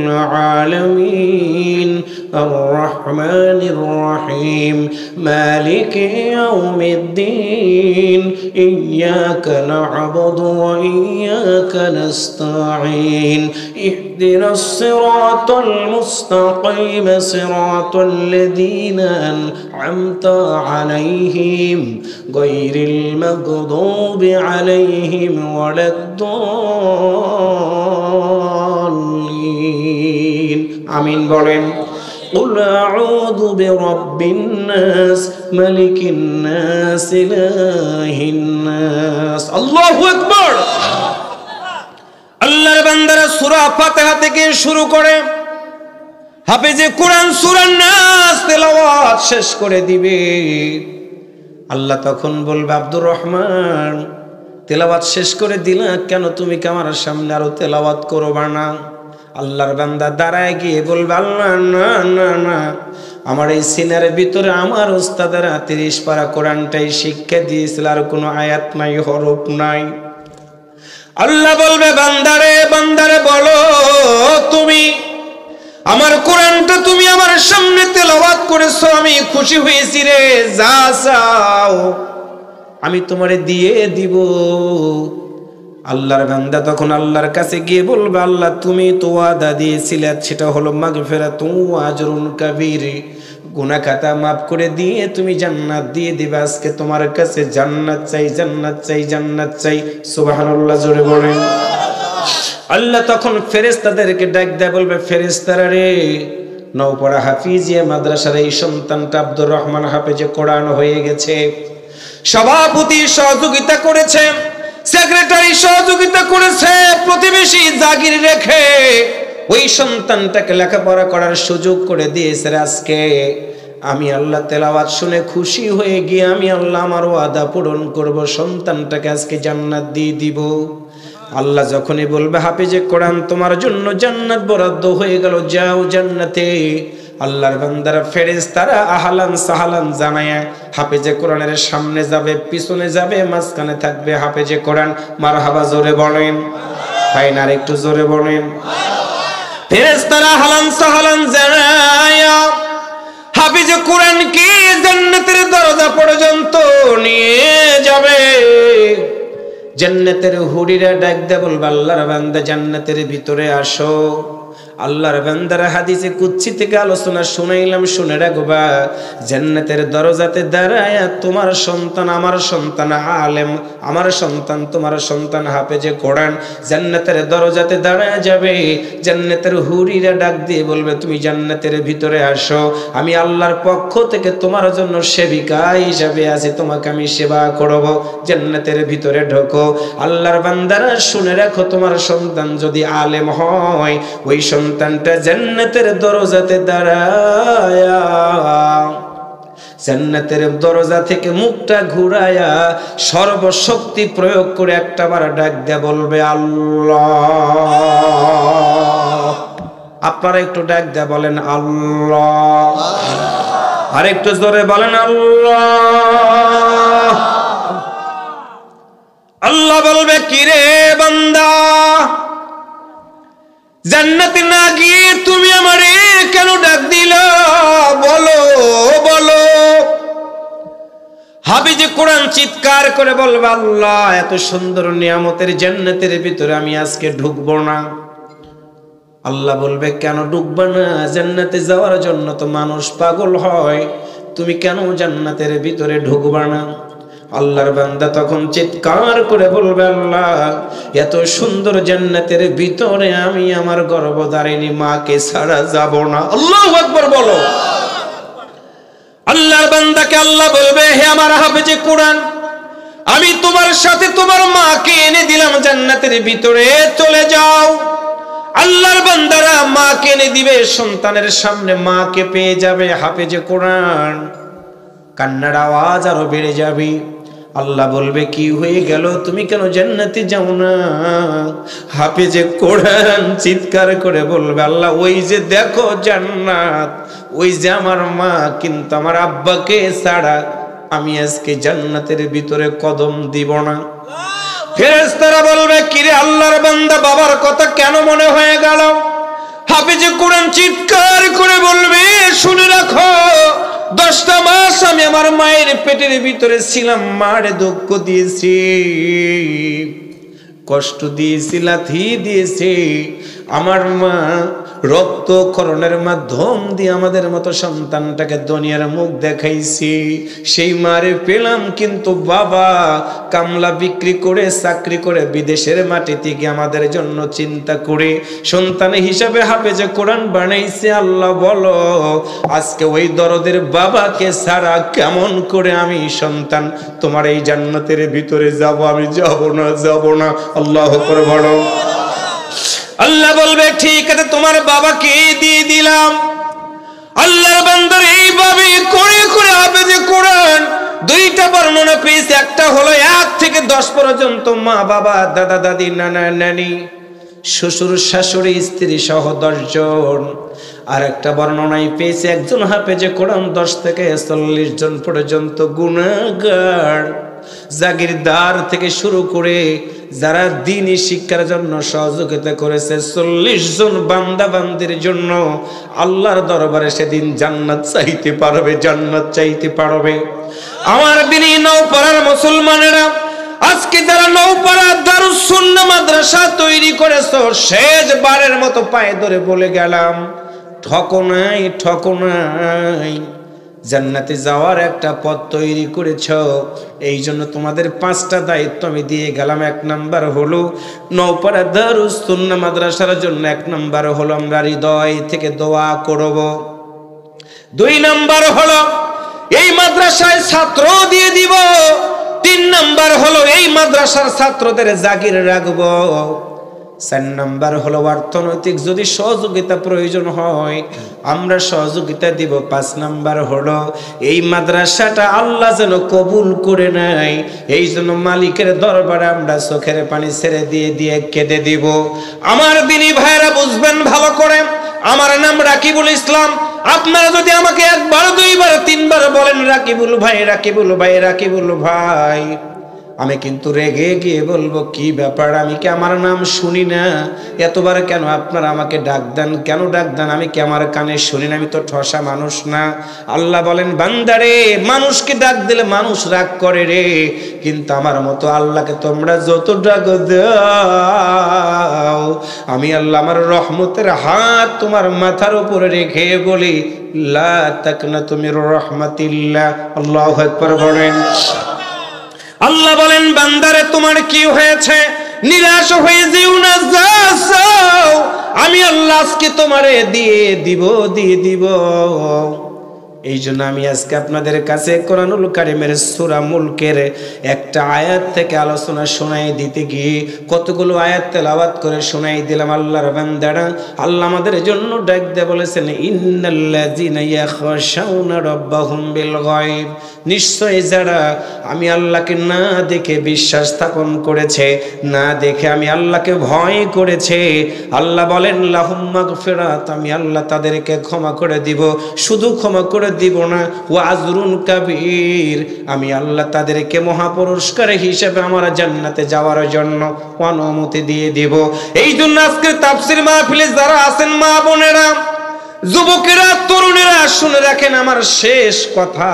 আলামিন আর রহমানির রহিম মালিকি ইয়াউমিদ্দিন ইয়্যাকা না'বুদু ওয়া ইয়্যাকা নাস্তাঈন ইহদিনাস সিরাতাল মুস্তাকিম সিরাতাল লাযীনা আন'আমতা আলাইহিম গায়রিল মাগদুবি আলাইহিম ওয়ালাদ-দাল্লিন। আমিন বলেন। قل أعوذ برب الناس ملك الناس إله الناس। الله أكبر। আল্লাহর বান্দারা সূরা ফাতিহা থেকে শুরু করে হাফেজে কোরআন সূরা নাস তেলাওয়াত শেষ করে দিবে। আল্লাহ তখন বলবে, আব্দুর রহমান তেলাওয়াত শেষ করে দিলা কেন? তুমি কি আমার সামনে আরো তেলাওয়াত করবা না? আল্লাহর বান্দা দাঁড়ায় গিয়ে বলবে, আল্লাহ না না না, আমার এই সিনার ভিতরে আমার উস্তাদের 30 পারা কোরআনটাই শিক্ষা দিয়েছিল, আর কোনো আয়াত নাই, হরফ নাই। আল্লাহ বলবে, বান্দারে বান্দারে বলো, তুমি আমার কোরআনটা তুমি আমার সামনে তেলাওয়াত করেছো, আমি খুশি হয়েছি রে, যা চাও আমি তোমারে দিয়ে দিব। আল্লাহর বান্দা তখন আল্লাহর কাছে গিয়ে বলবে, আল্লাহ তুমি তো ওয়াদা দিয়েছিলে, সেটা হলো মাগফিরাতু ওয়া আজরুন কাবীর, গুনাহ খাতা মাফ করে দিয়ে তুমি জান্নাত দিয়ে দিবে। আজকে তোমার কাছে জান্নাত চাই, জান্নাত চাই, জান্নাত চাই। সুবহানাল্লাহ জোরে বলেন। আল্লাহ তখন ফেরেশতাদেরকে ডাক দেয়া বলবে, ফেরেশতারা রে, নওপাড়া হাফিজিয়া মাদ্রাসার এই সন্তানটা আব্দুর রহমান হাফেজে কোরআন হয়ে গেছে। সভাপতি সহযোগিতা করেছে, সেক্রেটারি সহযোগিতা করেছে, প্রতিবেশী জাগির রেখে ওই সন্তানটাকে লেখাপড়া করার সুযোগ করে দিয়েছে। আজকে আমি আল্লাহ তেলাওয়াত শুনে খুশি হয়ে গিয়ে আমি আল্লাহ আমার ওয়াদা পূরণ করব, সন্তানটাকে আজকে জান্নাত দিয়ে দিব। আল্লাহ যখনই বলবে, হাফেজে কোরআন তোমার জন্য জান্নাত বরাদ্দ হয়ে গেল, যাও জান্নাতে। আল্লাহর বান্দারা ফেরেশতারা আহলান সাহলান জানায়া হাফেজে কোরআনের সামনে যাবে, পিছনে যাবে, মাঝখানে থাকবে হাফেজে কোরআন। মারহাবা জোরে বলেন। ফাইনাল একটু জোরে বলেন। ফেরেশতারা আহলান সাহলান জানায়া হাফেজে কোরআন কি জান্নাতের দরজা পর্যন্ত নিয়ে যাবে। জান্নাতের হুরিরা ডাক দে বলবে, আল্লাহর বান্দা জান্নাতের ভিতরে আসো। আল্লাহর বান্দারা হাদিসে কুদসি থেকে আলোচনা শুনাইলাম, শুনে রাখবা। জান্নাতের দরজাতে দাঁড়ায়া তোমার সন্তান আমার সন্তান আলেম, আমার সন্তান তোমার সন্তান হাফেজে কোরআন জান্নাতের দরজাতে দাঁড়ায়া যাবে। জান্নাতের হুরিরা ডাক দিয়ে বলবে, তুমি জান্নাতের ভিতরে আসো, আমি আল্লাহর পক্ষ থেকে তোমার জন্য সেবিকা হিসাবে আছি, তোমাকে আমি সেবা করব। জান্নাতের ভিতরে ঢোকো। আল্লাহর বান্দারা শুনে রাখো, তোমার সন্তান যদি আলেম হয়, ওই সন্তান সন্তানটা জান্নাতের দরজাতে দাঁড়ায়া জান্নাতের দরজা থেকে মুখটা ঘুরায়া সর্বশক্তি প্রয়োগ করে একটাবার ডাক দিয়ে বলবে আল্লাহ। আপনারা একটু ডাক দিয়ে বলেন আল্লাহ, আর একটু জোরে বলেন আল্লাহ। আল্লাহ বলবে কিরে বান্দা, জান্নাতে না গিয়ে তুমি আমারে কেন ডাক দিলা? বলো বলো। হাফেজে কোরআন চিৎকার করে বলবে আল্লাহ, এত সুন্দর নিয়ামতের জান্নাতের ভিতরে আমি আজকে ঢুকবো না। আল্লাহ বলবে কেন ঢুকবা না? জান্নাতে যাওয়ার জন্য তো মানুষ পাগল হয়, তুমি কেন জান্নাতের ভিতরে ঢুকবা না? আল্লাহর বান্দা তখন চিৎকার করে বলবে আল্লাহ, এত সুন্দর জান্নাতের ভিতরে আমি আমার গর্ভধারিণী মাকে ছাড়া যাব না। আল্লাহু আকবার বলো। আল্লাহর বান্দাকে আল্লাহ বলবে হে আমার হাফেজে কোরআন, আমি তোমার সাথে তোমার মাকে এনে দিলাম জান্নাতের ভিতরে, চলে যাও। আল্লাহর বান্দারা মাকে এনে দিবে, সন্তানের সামনে মাকে পেয়ে যাবে। হাফেজে কোরআন কান্নার আওয়াজ আরো বেড়ে যাবে। আল্লাহ বলবে কি হয়ে গেল, তুমি কেন জান্নাতে যাও না? হাফেজে কোরআন চিৎকার করে বলবে আল্লাহ, ওই যে দেখো জান্নাত, ওই যে আমার মা, কিন্তু আমার আব্বাকে ছাড়া আমি আজকে জান্নাতের ভিতরে কদম দিব না। ফেরেশতারা বলবে কিরে আল্লাহর বান্দা, বাবার কথা কেন মনে হয়ে গেল? হাফেজে কোরআন চিৎকার করে বলবে শুনে রাখো, 10টা মাস আমি আমার মায়ের পেটের ভিতরে ছিলাম, মারে দুঃখ দিয়েছি, কষ্ট দিয়েছি, লাথি দিয়েছি। আমার মা রক্তক্ষরণের মাধ্যম দিয়ে আমাদের মতো সন্তানটাকে দুনিয়ার মুখ দেখাইছি। সেই মারে পেলাম, কিন্তু বাবা কামলা বিক্রি করে চাকরি করে বিদেশের মাটিতে গিয়ে আমাদের জন্য চিন্তা করে সন্তান হিসাবে হাফেজে কোরআন বানাইছে। আল্লাহ বলো আজকে ওই দরদের বাবাকে ছাড়া কেমন করে আমি সন্তান তোমার এই জান্নাতের ভিতরে যাব? আমি যাব না, যাব না। আল্লাহু আকবার বলো। আল্লাহ বলবে ঠিক আছে, তোমার বাবাকে দিয়ে দিলাম। আল্লাহর বান্দার এইভাবে করে করে হাফেজে কোরআন 2টা বর্ণনা পেয়েছে। একটা হলো 1 থেকে 10 পর্যন্ত মা বাবা, দাদা দাদি, নানা নানি, শ্বশুর শাশুড়ি, স্ত্রী সহ 10 জন। আর একটা বর্ণনায় পেয়েছে একজন হাফেজে কোরআন 10 থেকে 40 জন পর্যন্ত গুনাহগার, জাগিরদার থেকে শুরু করে যারা দ্বীনি শিক্ষার জন্য সহযোগিতা করেছে 40 জন বান্দা বান্দির জন্য আল্লাহর দরবারে সেদিন জান্নাত চাইতে পারবে, জান্নাত চাইতে পারবে। আমার দিনী নওপাড়ার মুসলমানেরা, আজকে যারা নওপাড়া দারুস সুন্নাহ মাদ্রাসা তৈরি করেছো, শেষবারের মতো পায়ে ধরে বলে গেলাম, ঠকো নাই, ঠকো নাই। জান্নাতে যাওয়ার একটা পথ তৈরি করেছ, এই জন্য তোমাদের 5টা দায়িত্ব আমি দিয়ে গেলাম। 1 নাম্বার হলো নওপাড়া দারুস সুন্নাহ মাদ্রাসার জন্য 1 নাম্বার হলো আমরা হৃদয় থেকে দোয়া করব। 2 নাম্বার হলো এই মাদ্রাসায় ছাত্র দিয়ে দিব। 3 নাম্বার হলো এই মাদ্রাসার ছাত্রদের জাগির রাখবো। 4 নাম্বার হলো অর্থনৈতিক যদি সহযোগিতা প্রয়োজন হয় আমরা সহযোগিতা দিব। 5 নাম্বার হলো এই মাদ্রাসাটা আল্লাহ যেন কবুল করে নেয়, এই জন্য মালিকের দরবারে আমরা চোখের পানি ছেড়ে দিয়ে দিয়ে কেঁদে দিব। আমার দিনী ভাইরা বুঝবেন ভালো করে, আমার নাম রাকিবুল ইসলাম। আপনারা যদি আমাকে 1 বার 2 বার 3 বার বলেন রাকিবুল ভাই, রাকিবুল ভাই, রাকিবুল ভাই, আমি কিন্তু রেগে গিয়ে বলবো কি ব্যাপার, আমি কি আমার নাম শুনি না? এতবার কেন আপনারা আমাকে ডাক দেন? কেন ডাক দেন? আমি কি আমার কানে শুনি না? আমি তো ঠসা মানুষ না। আল্লাহ বলেন বান্দারে, মানুষকে ডাক দিলে মানুষ রাগ করে রে, কিন্তু আমার মতো আল্লাহকে তোমরা যত ডাক দাও, আমি আল্লাহ আমার রহমতের হাত তোমার মাথার উপরে রেখে বলি লা তাকনাতু মির রাহমাতিল্লাহ। আল্লাহু আকবার বলেন। আল্লাহ বলেন বান্দারে তোমার কি হয়েছে? নিরাশ হয়ে যেও না, যাও আমি আল্লাহ আজকে তোমারে দিয়ে দিব। এই জন্য আমি আজকে আপনাদের কাছে কোরআনুল কারীমের সূরা মুলকের একটা আয়াত থেকে আলোচনা শোনাই দিতে গিয়ে কতগুলো আয়াত তেলাওয়াত করে শোনাই দিলাম। আল্লাহর বান্দারা, আল্লাহ আমাদের জন্য ডাক দিয়ে বলেছেন, ইন্নাল্লাযীনা ইয়াখশাউনা রাব্বাহুম বিল গায়ব, নিশ্চয় যারা আমি আল্লাহকে না দেখে বিশ্বাস স্থাপন করেছে, না দেখে আমি আল্লাহকে ভয় করেছে, আল্লাহ বলেন লাহুম মাগফিরাত, আমি আল্লাহ তাদেরকে ক্ষমা করে দিব। শুধু ক্ষমা করে দিব না, ওয়া আজরুন কাবীর, আমি আল্লাহ তাদেরকে মহাপুরস্কার হিসেবে আমার জান্নাতে যাওয়ার জন্য অনুমতি দিয়ে দিব। এই জন্য আজকে তাফসীর মাহফিলে যারা আছেন মা বোনেরা, যুবকেরা, তরুণেরা, শুনে রাখেন আমার শেষ কথা।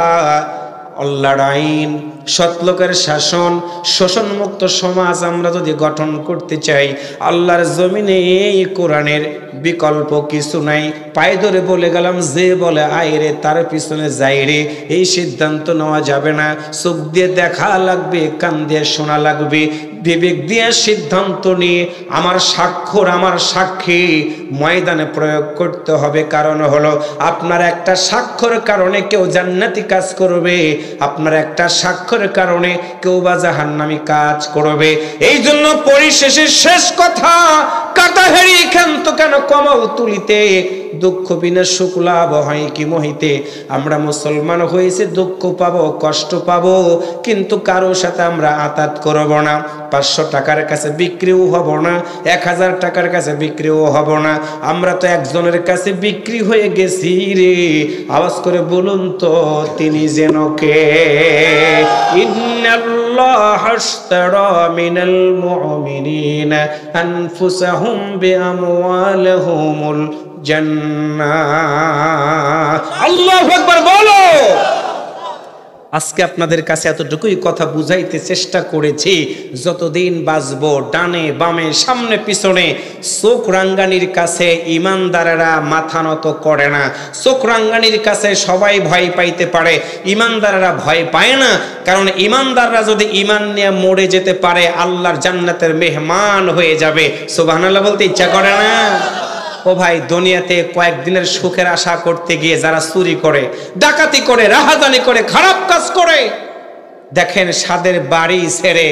আল্লাহর আইন, সৎলোকের শাসন, শোষণমুক্ত সমাজ আমরা যদি গঠন করতে চাই, আল্লাহর জমিনে এই কোরআনের বিকল্প কিছু নাই। পায়ে ধরে বলে গেলাম, যে বলে আইরে তার পিছনে যাইরে, এই সিদ্ধান্ত নেওয়া যাবে না। চোখ দিয়ে দেখা লাগবে, কান দিয়ে শোনা লাগবে, বিবেক দিয়ে সিদ্ধান্ত নিয়ে আমার স্বাক্ষর, আমার সাক্ষী ময়দানে প্রয়োগ করতে হবে। কারণ হলো আপনার একটা স্বাক্ষর কারণে কেউ জান্নাতি কাজ করবে, আপনার একটা স্বাক্ষরের কারণে কেউ বা জাহান্নামী কাজ করবে। এই জন্য পরিশেষে শেষ কথা, কাটা হেরি ক্ষান্ত কেন কমাও তুলিতে, দুঃখ বিনা সুখ লাভ হয় কি মহিতে। আমরা মুসলমান হয়েছে, দুঃখ পাবো, কষ্ট পাবো, কিন্তু কারোর সাথে আমরা আতাত করব না। 500 টাকার কাছে বিক্রিও হব না, 1000 টাকার কাছে বিক্রিও হব না। আমরা তো একজনের কাছে বিক্রি হয়ে গেছি রে। আওয়াজ করে বলুন তো, তিনি যেন কে? ইন্নাল্লাহ আশতারা মিনাল মুমিনিনা আনফুসাহুম বিআমওয়ালিহিমুল জান্নাহ। আল্লাহু আকবার বলো। আজকে আপনাদের কাছে এতটুকুই কথা বুঝাইতে চেষ্টা করেছি, যতদিন বাঁচবো ডানে বামে সামনে পিছনে চোখ রাঙ্গানির কাছে ইমানদারেরা মাথা নত করে না। চোখ রাঙ্গানির কাছে সবাই ভয় পাইতে পারে, ইমানদারেরা ভয় পায় না। কারণ ইমানদাররা যদি ইমান নিয়ে মরে যেতে পারে, আল্লাহর জান্নাতের মেহমান হয়ে যাবে। সুবহানাল্লাহ বলতে ইচ্ছা করে না? ও ভাই, দুনিয়াতে কয়েকদিনের সুখের আশা করতে গিয়ে যারা চুরি করে, ডাকাতি করে, রাহাজানি করে, খারাপ কাজ করে, দেখেন সাদের বাড়ি ছেড়ে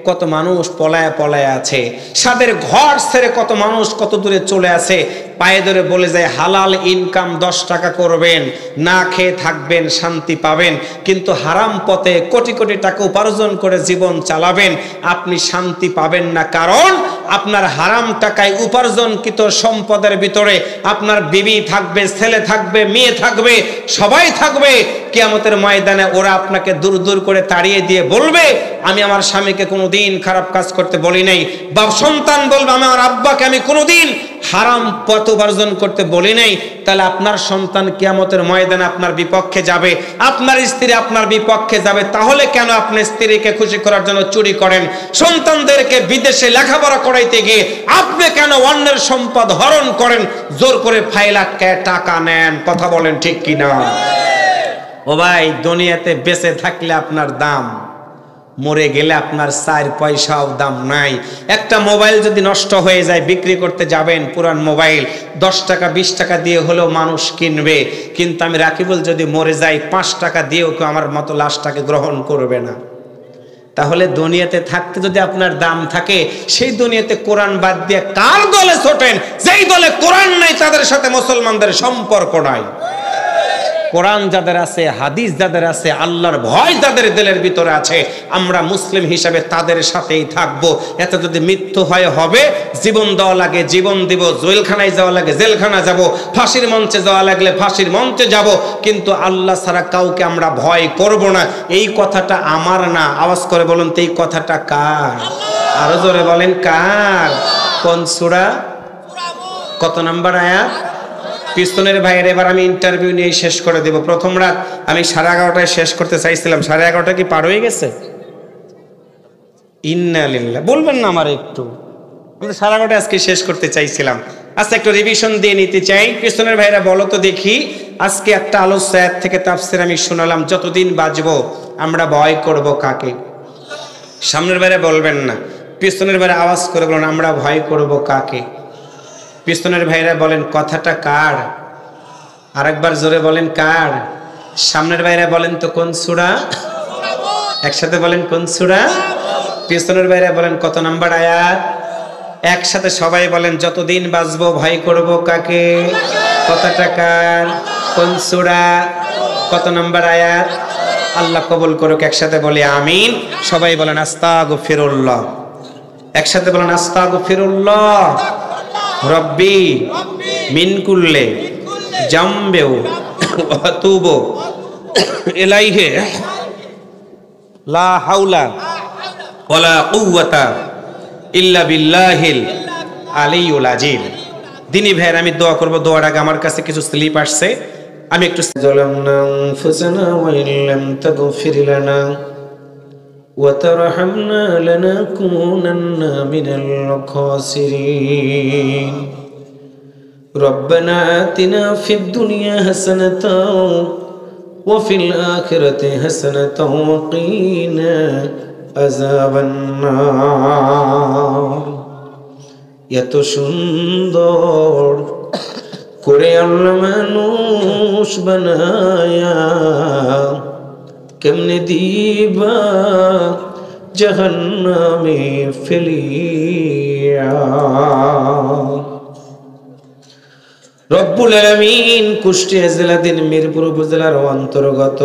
কত মানুষ পলায়া পলায়া আছে, সাদের ঘর ছেড়ে কত মানুষ কত দূরে চলে আছে। পায়ে ধরে বলে যায় হালাল ইনকাম 10 টাকা করবেন, না খেয়ে থাকবেন, শান্তি পাবেন। কিন্তু হারাম পথে কোটি কোটি টাকা উপার্জন করে জীবন চালাবেন, আপনি শান্তি পাবেন না। কারণ আপনার হারাম টাকায় উপার্জনকৃত সম্পদের ভিতরে আপনার বিবি থাকবে, ছেলে থাকবে, মেয়ে থাকবে, সবাই থাকবে। কিয়ামতের ময়দানে ওরা আপনাকে দূর দূর করে তাড়িয়ে দিয়ে বলবে, আমি আমার স্বামীকে কোনোদিন খারাপ কাজ করতে বলি নাই। বাপ সন্তান বলবে, আমি আমার আব্বাকে আমি কোনোদিন হারাম পথ উপার্জন করতে বলি নাই। তাহলে আপনার সন্তান কিয়ামতের ময়দানে আপনার বিপক্ষে যাবে, আপনার স্ত্রী আপনার বিপক্ষে যাবে। তাহলে কেন আপনি স্ত্রীকে খুশি করার জন্য চুরি করেন? সন্তানদেরকে বিদেশে লেখাপড়া করাইতে গিয়ে আপনি কেন অন্যের সম্পদ হরণ করেন? জোর করে ফাইল আটকায় টাকা নেন। কথা বলেন ঠিক কিনা? ও ভাই, দুনিয়াতে বেঁচে থাকলে আপনার দাম, মরে গেলে আপনার 4 পয়সাও দাম নাই। একটা মোবাইল যদি নষ্ট হয়ে যায়, বিক্রি করতে যাবেন, পুরান মোবাইল 10 টাকা 20 টাকা দিয়ে হলেও মানুষ কিনবে। কিন্তু আমি রাকিবুল যদি মরে যাই, 5 টাকা দিয়েও কেউ আমার মতো লাশটাকে গ্রহণ করবে না। তাহলে দুনিয়াতে থাকতে যদি আপনার দাম থাকে, সেই দুনিয়াতে কোরআন বাদ দিয়ে কার দলে ছোটেন? যেই দলে কোরআন নাই তাদের সাথে মুসলমানদের সম্পর্ক নাই। কোরআন যাদের আছে, হাদিস যাদের আছে, আল্লাহর ভয় যাদের দিলের ভিতরে আছে, আমরা মুসলিম হিসাবে তাদের সাথেই থাকবো। এতে যদি মৃত্যু হয় হবে, জীবন দেওয়া লাগে জীবন দিব, জেলখানায় যাওয়া লাগে জেলখানা যাব, ফাঁসির মঞ্চে যাওয়া লাগলে ফাঁসির মঞ্চে যাব, কিন্তু আল্লাহ ছাড়া কাউকে আমরা ভয় করব না। এই কথাটা আমার না। আওয়াজ করে বলুন তো, এই কথাটা কার? আরো জোরে বলেন, কার? কোন সূরা, কত নাম্বার আয়াত? পিস্তনের ভাইয়ের এবার আমি ইন্টারভিউ নিয়ে শেষ করে দেব। প্রথম রাত আমি 11:30টায় শেষ করতে চাইছিলাম, 11:30 কি পার হয়ে গেছে? ইন্না লিল্লাহ বলবেন না আমার একটু? আমি 11:30 আজকে শেষ করতে চাইছিলাম। আচ্ছা, একটু রিভিশন দিয়ে নিতে চাই। পিস্তনের ভাইরা বলো তো দেখি, আজকে একটা আলোচ্য আয়াত থেকে তাফসীর আমি শোনালাম, যতদিন বাঁচবো আমরা ভয় করব কাকে? সামনের ভাইরা বলবেন না, পিস্তনের ভাইরা আওয়াজ করে বলেন, আমরা ভয় করব কাকে? পিস্তনের ভাইরা বলেন, কথাটা কার? আরেকবার জোরে বলেন, কার? সামনের বাইরে বলেন তো কোন সূরা? একসাথে বলেন কোন সূরা? পিছনের বাইরে বলেন কত নাম্বার আয়াত? একসাথে সবাই বলেন যতদিন বাঁচবো ভয় করব কাকে? কত টাকার? কোন সূরা? কত নাম্বার আয়াত? আল্লাহ কবুল করুক। একসাথে বলি আমিন। সবাই বলেন আস্তাগফিরুল্লাহ। একসাথে বলেন আস্তাগফিরুল্লাহ রব্বি মিন কুল্লি জামবে ওয়া তুবু ইলাইহি লা হাওলা ওয়ালা কুওয়াতা ইল্লা বিল্লাহিল আলিয়্যুল আযীম। দিনী ভাইয়ের আমি দোয়া করব। দোয়ার আগে আমার কাছে কিছু স্লিপ আসছে, আমি একটু যালামনা আনফুসানা ওয়া ইল্লাম তাগফির লানা ওয়া তারহামনা লানাকুনান্না মিনাল খাসিরিন। রব্বানা আতিনা ফিদ দুনিয়া হাসানাতাও ওয়া ফিল আখিরাতি হাসানাতাও ওয়া কিনা আযাবান নার। এত সুন্দর করে আল্লাহ মানুষ বানায়া কেমনে দিবা জাহান্নামে ফেলিয়া। রব্বুল আলামিন কুষ্টিয়া জেলাধীন মিরপুর উপজেলার অন্তর্গত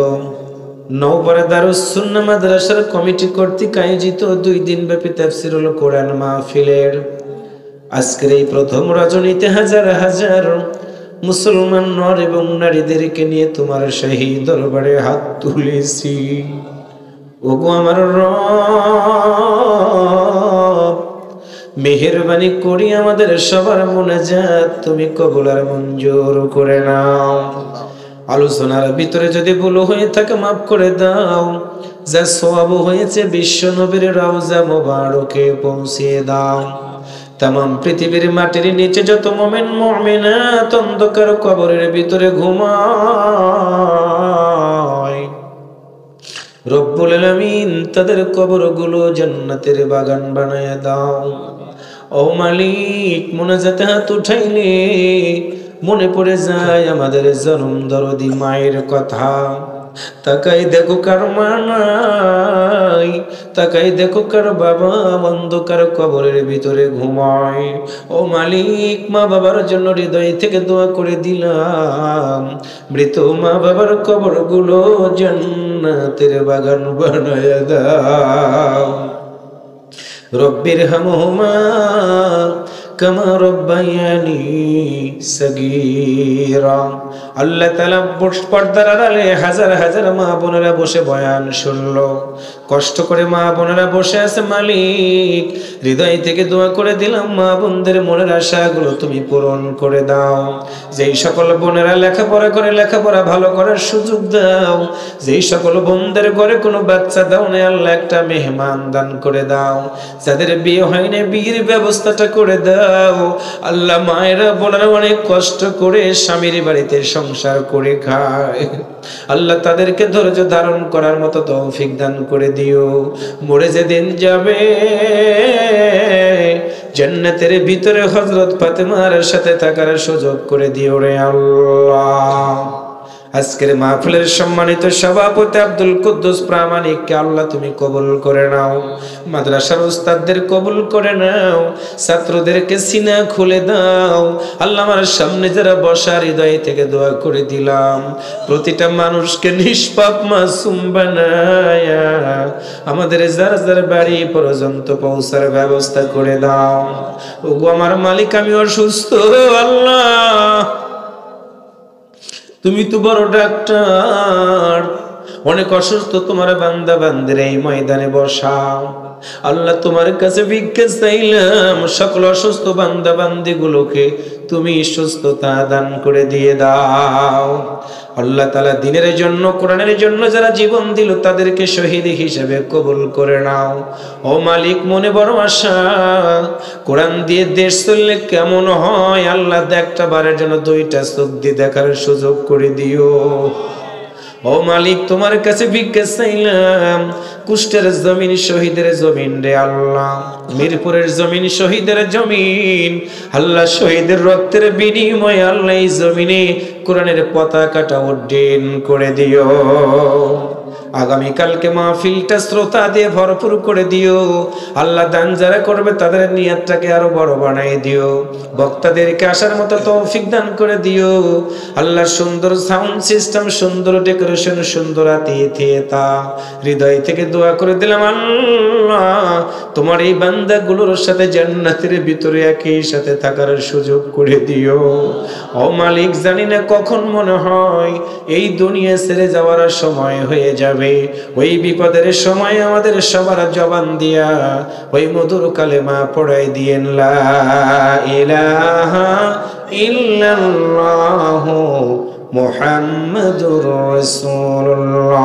নওপাড়া দারুস সুন্নাহ মাদ্রাসার কমিটি কর্তৃক আয়োজিত 2 দিনব্যাপী তাফসীরুল কোরআন মাহফিলের আজকের এই প্রথম রজনীতে হাজার হাজার মুসলমান নর এবং নারীদেরকে নিয়ে তোমার শাহী দরবারে হাত তুলেছি। ওগো আমার রব, মেহেরবানি করি আমাদের সবার মুনাজাত তুমি কবুল আর মঞ্জুর করে নাও। আলোচনার ভিতরে যদি ভুল হয়ে থাকে মাফ করে দাও। যা সওয়াব হয়েছে বিশ্ব নবীর রওজা মোবারকে পৌঁছিয়ে দাও। তামাম পৃথিবীর মাটির নিচে যত মুমিন মুমিনাত অন্ধকার কবরের ভিতরে ঘুমায়, রব্বুল আলামিন তাদের কবরগুলো জান্নাতের বাগান বানায়া দাও। ও মালিক, মুনাজাতে হাত উঠাইলে মনে পড়ে যায় আমাদের জনম দরদি মায়ের কথা। তাকাই দেখো কার মা নাই, তাকাই দেখো কার বাবা অন্ধকার কবরের ভিতরে ঘুমায়। ও মালিক, মা বাবার জন্য হৃদয় থেকে দোয়া করে দিলাম, মৃত মা বাবার কবরগুলো জান্নাতের বাগান বানায়া দাও। রব্বির হামহুমা কামা রব্বায়ানি সগীরা। আল্লাহ তাআলা পর্দার আড়ালে হাজার হাজার মা বোনেরা বসে বয়ান শুনলো, কষ্ট করে মা বোনেরা বসে আছে। মালিক, হৃদয় থেকে দোয়া করে দিলাম মা বোনদের মনের আশাগুলো তুমি পূরণ করে দাও। যেই সকল বোনেরা লেখাপড়া করে লেখাপড়া ভালো করার সুযোগ দাও। যেই সকল বোনদের ঘরে কোনো বাচ্চা দাও না, আল্লাহ একটা মেহমান দান করে দাও। যাদের বিয়ে হয়নি বিয়ের ব্যবস্থাটা করে দাও। আল্লাহ, মায়েরা বোনেরা অনেক কষ্ট করে স্বামীর বাড়িতে সংসার করে খায়, আল্লাহ তাদেরকে ধৈর্য ধারণ করার মতো তৌফিক দান করে দিও। মরে যেদিন যাবে জান্নাতের ভিতরে হযরত ফাতেমার সাথে থাকার সুযোগ করে দিও রে আল্লাহ। আজকের মাহফিলের সম্মানিত সভাপতি আব্দুল কুদ্দুস প্রামাণিককে আল্লাহ তুমি কবুল করে নাও। মাদ্রাসার উস্তাদদের কবুল করে নাও। ছাত্রদেরকে সিনা খুলে দাও। আল্লাহ, আমার সামনে যারা বসা হৃদয় থেকে দোয়া করে দিলাম, প্রতিটা মানুষকে নিষ্পাপ মাসুম বানায়া আমাদের যার যার বাড়ি পর্যন্ত পৌঁছার ব্যবস্থা করে দাও। ওগো আমার মালিক, আমি অসুস্থ, আল্লাহ তুমি তো বড় ডাক্তার, অনেক অসুস্থ তোমার বান্দা বান্দির এই ময়দানে বসাও। আল্লাহ, তোমার কাছে ভিক্ষা চাইলাম, সকল অসুস্থ বান্দা বান্দি গুলোকে তুমি সুস্থতা দান করে দিয়ে দাও। আল্লাহ তাআলা দ্বীনের জন্য, কোরআনের জন্য যারা জীবন দিল তাদেরকে শহীদ হিসেবে কবুল করে নাও। ও মালিক, মনে বড় আশা, কোরআন দিয়ে দেশ চললে কেমন হয় আল্লাহ, একটা বারের জন্য 2টা চোখ দিয়ে দেখার সুযোগ করে দিও। ও মালিক, তোমার কাছে ভিক্ষা চাইলাম, কুষ্টের জমিন শহীদের জমিন রে আল্লাহ, মিরপুরের জমিন শহীদের জমিন আল্লাহ, শহীদের রক্তের বিনিময়ে আল্লাহ এই জমিনে কোরআনের পতাকাটা উড্ডীন করে দিও। আগামীকালকে মাহফিলটা শ্রোতা দিয়ে ভরপুর করে দিও। আল্লাহ দান যারা করবে তাদের নিয়তটাকে আরো বড় বানাই দিও। বক্তাদেরকে আসার মতো তৌফিক দান করে দিও। আল্লাহ সুন্দর সাউন্ড সিস্টেম, সুন্দর ডেকোরেশন, সুন্দর আতিথেয়তা, হৃদয় থেকে দোয়া করে দিলাম আল্লাহ তোমার এই বান্দাগুলোর সাথে জান্নাতের ভিতরে একই সাথে থাকার সুযোগ করে দিও। ও মালিক, জানি না কখন মনে হয় এই দুনিয়া ছেড়ে যাওয়ার সময় হয়ে যাবে। ওই বিপদের সময় আমাদের সবার জবান দিয়া ওই মধুর কালেমা পড়াই দিয়েন, লা ইলাহা ইল্লাল্লাহু মুহাম্মাদুর রাসূলুল্লাহ।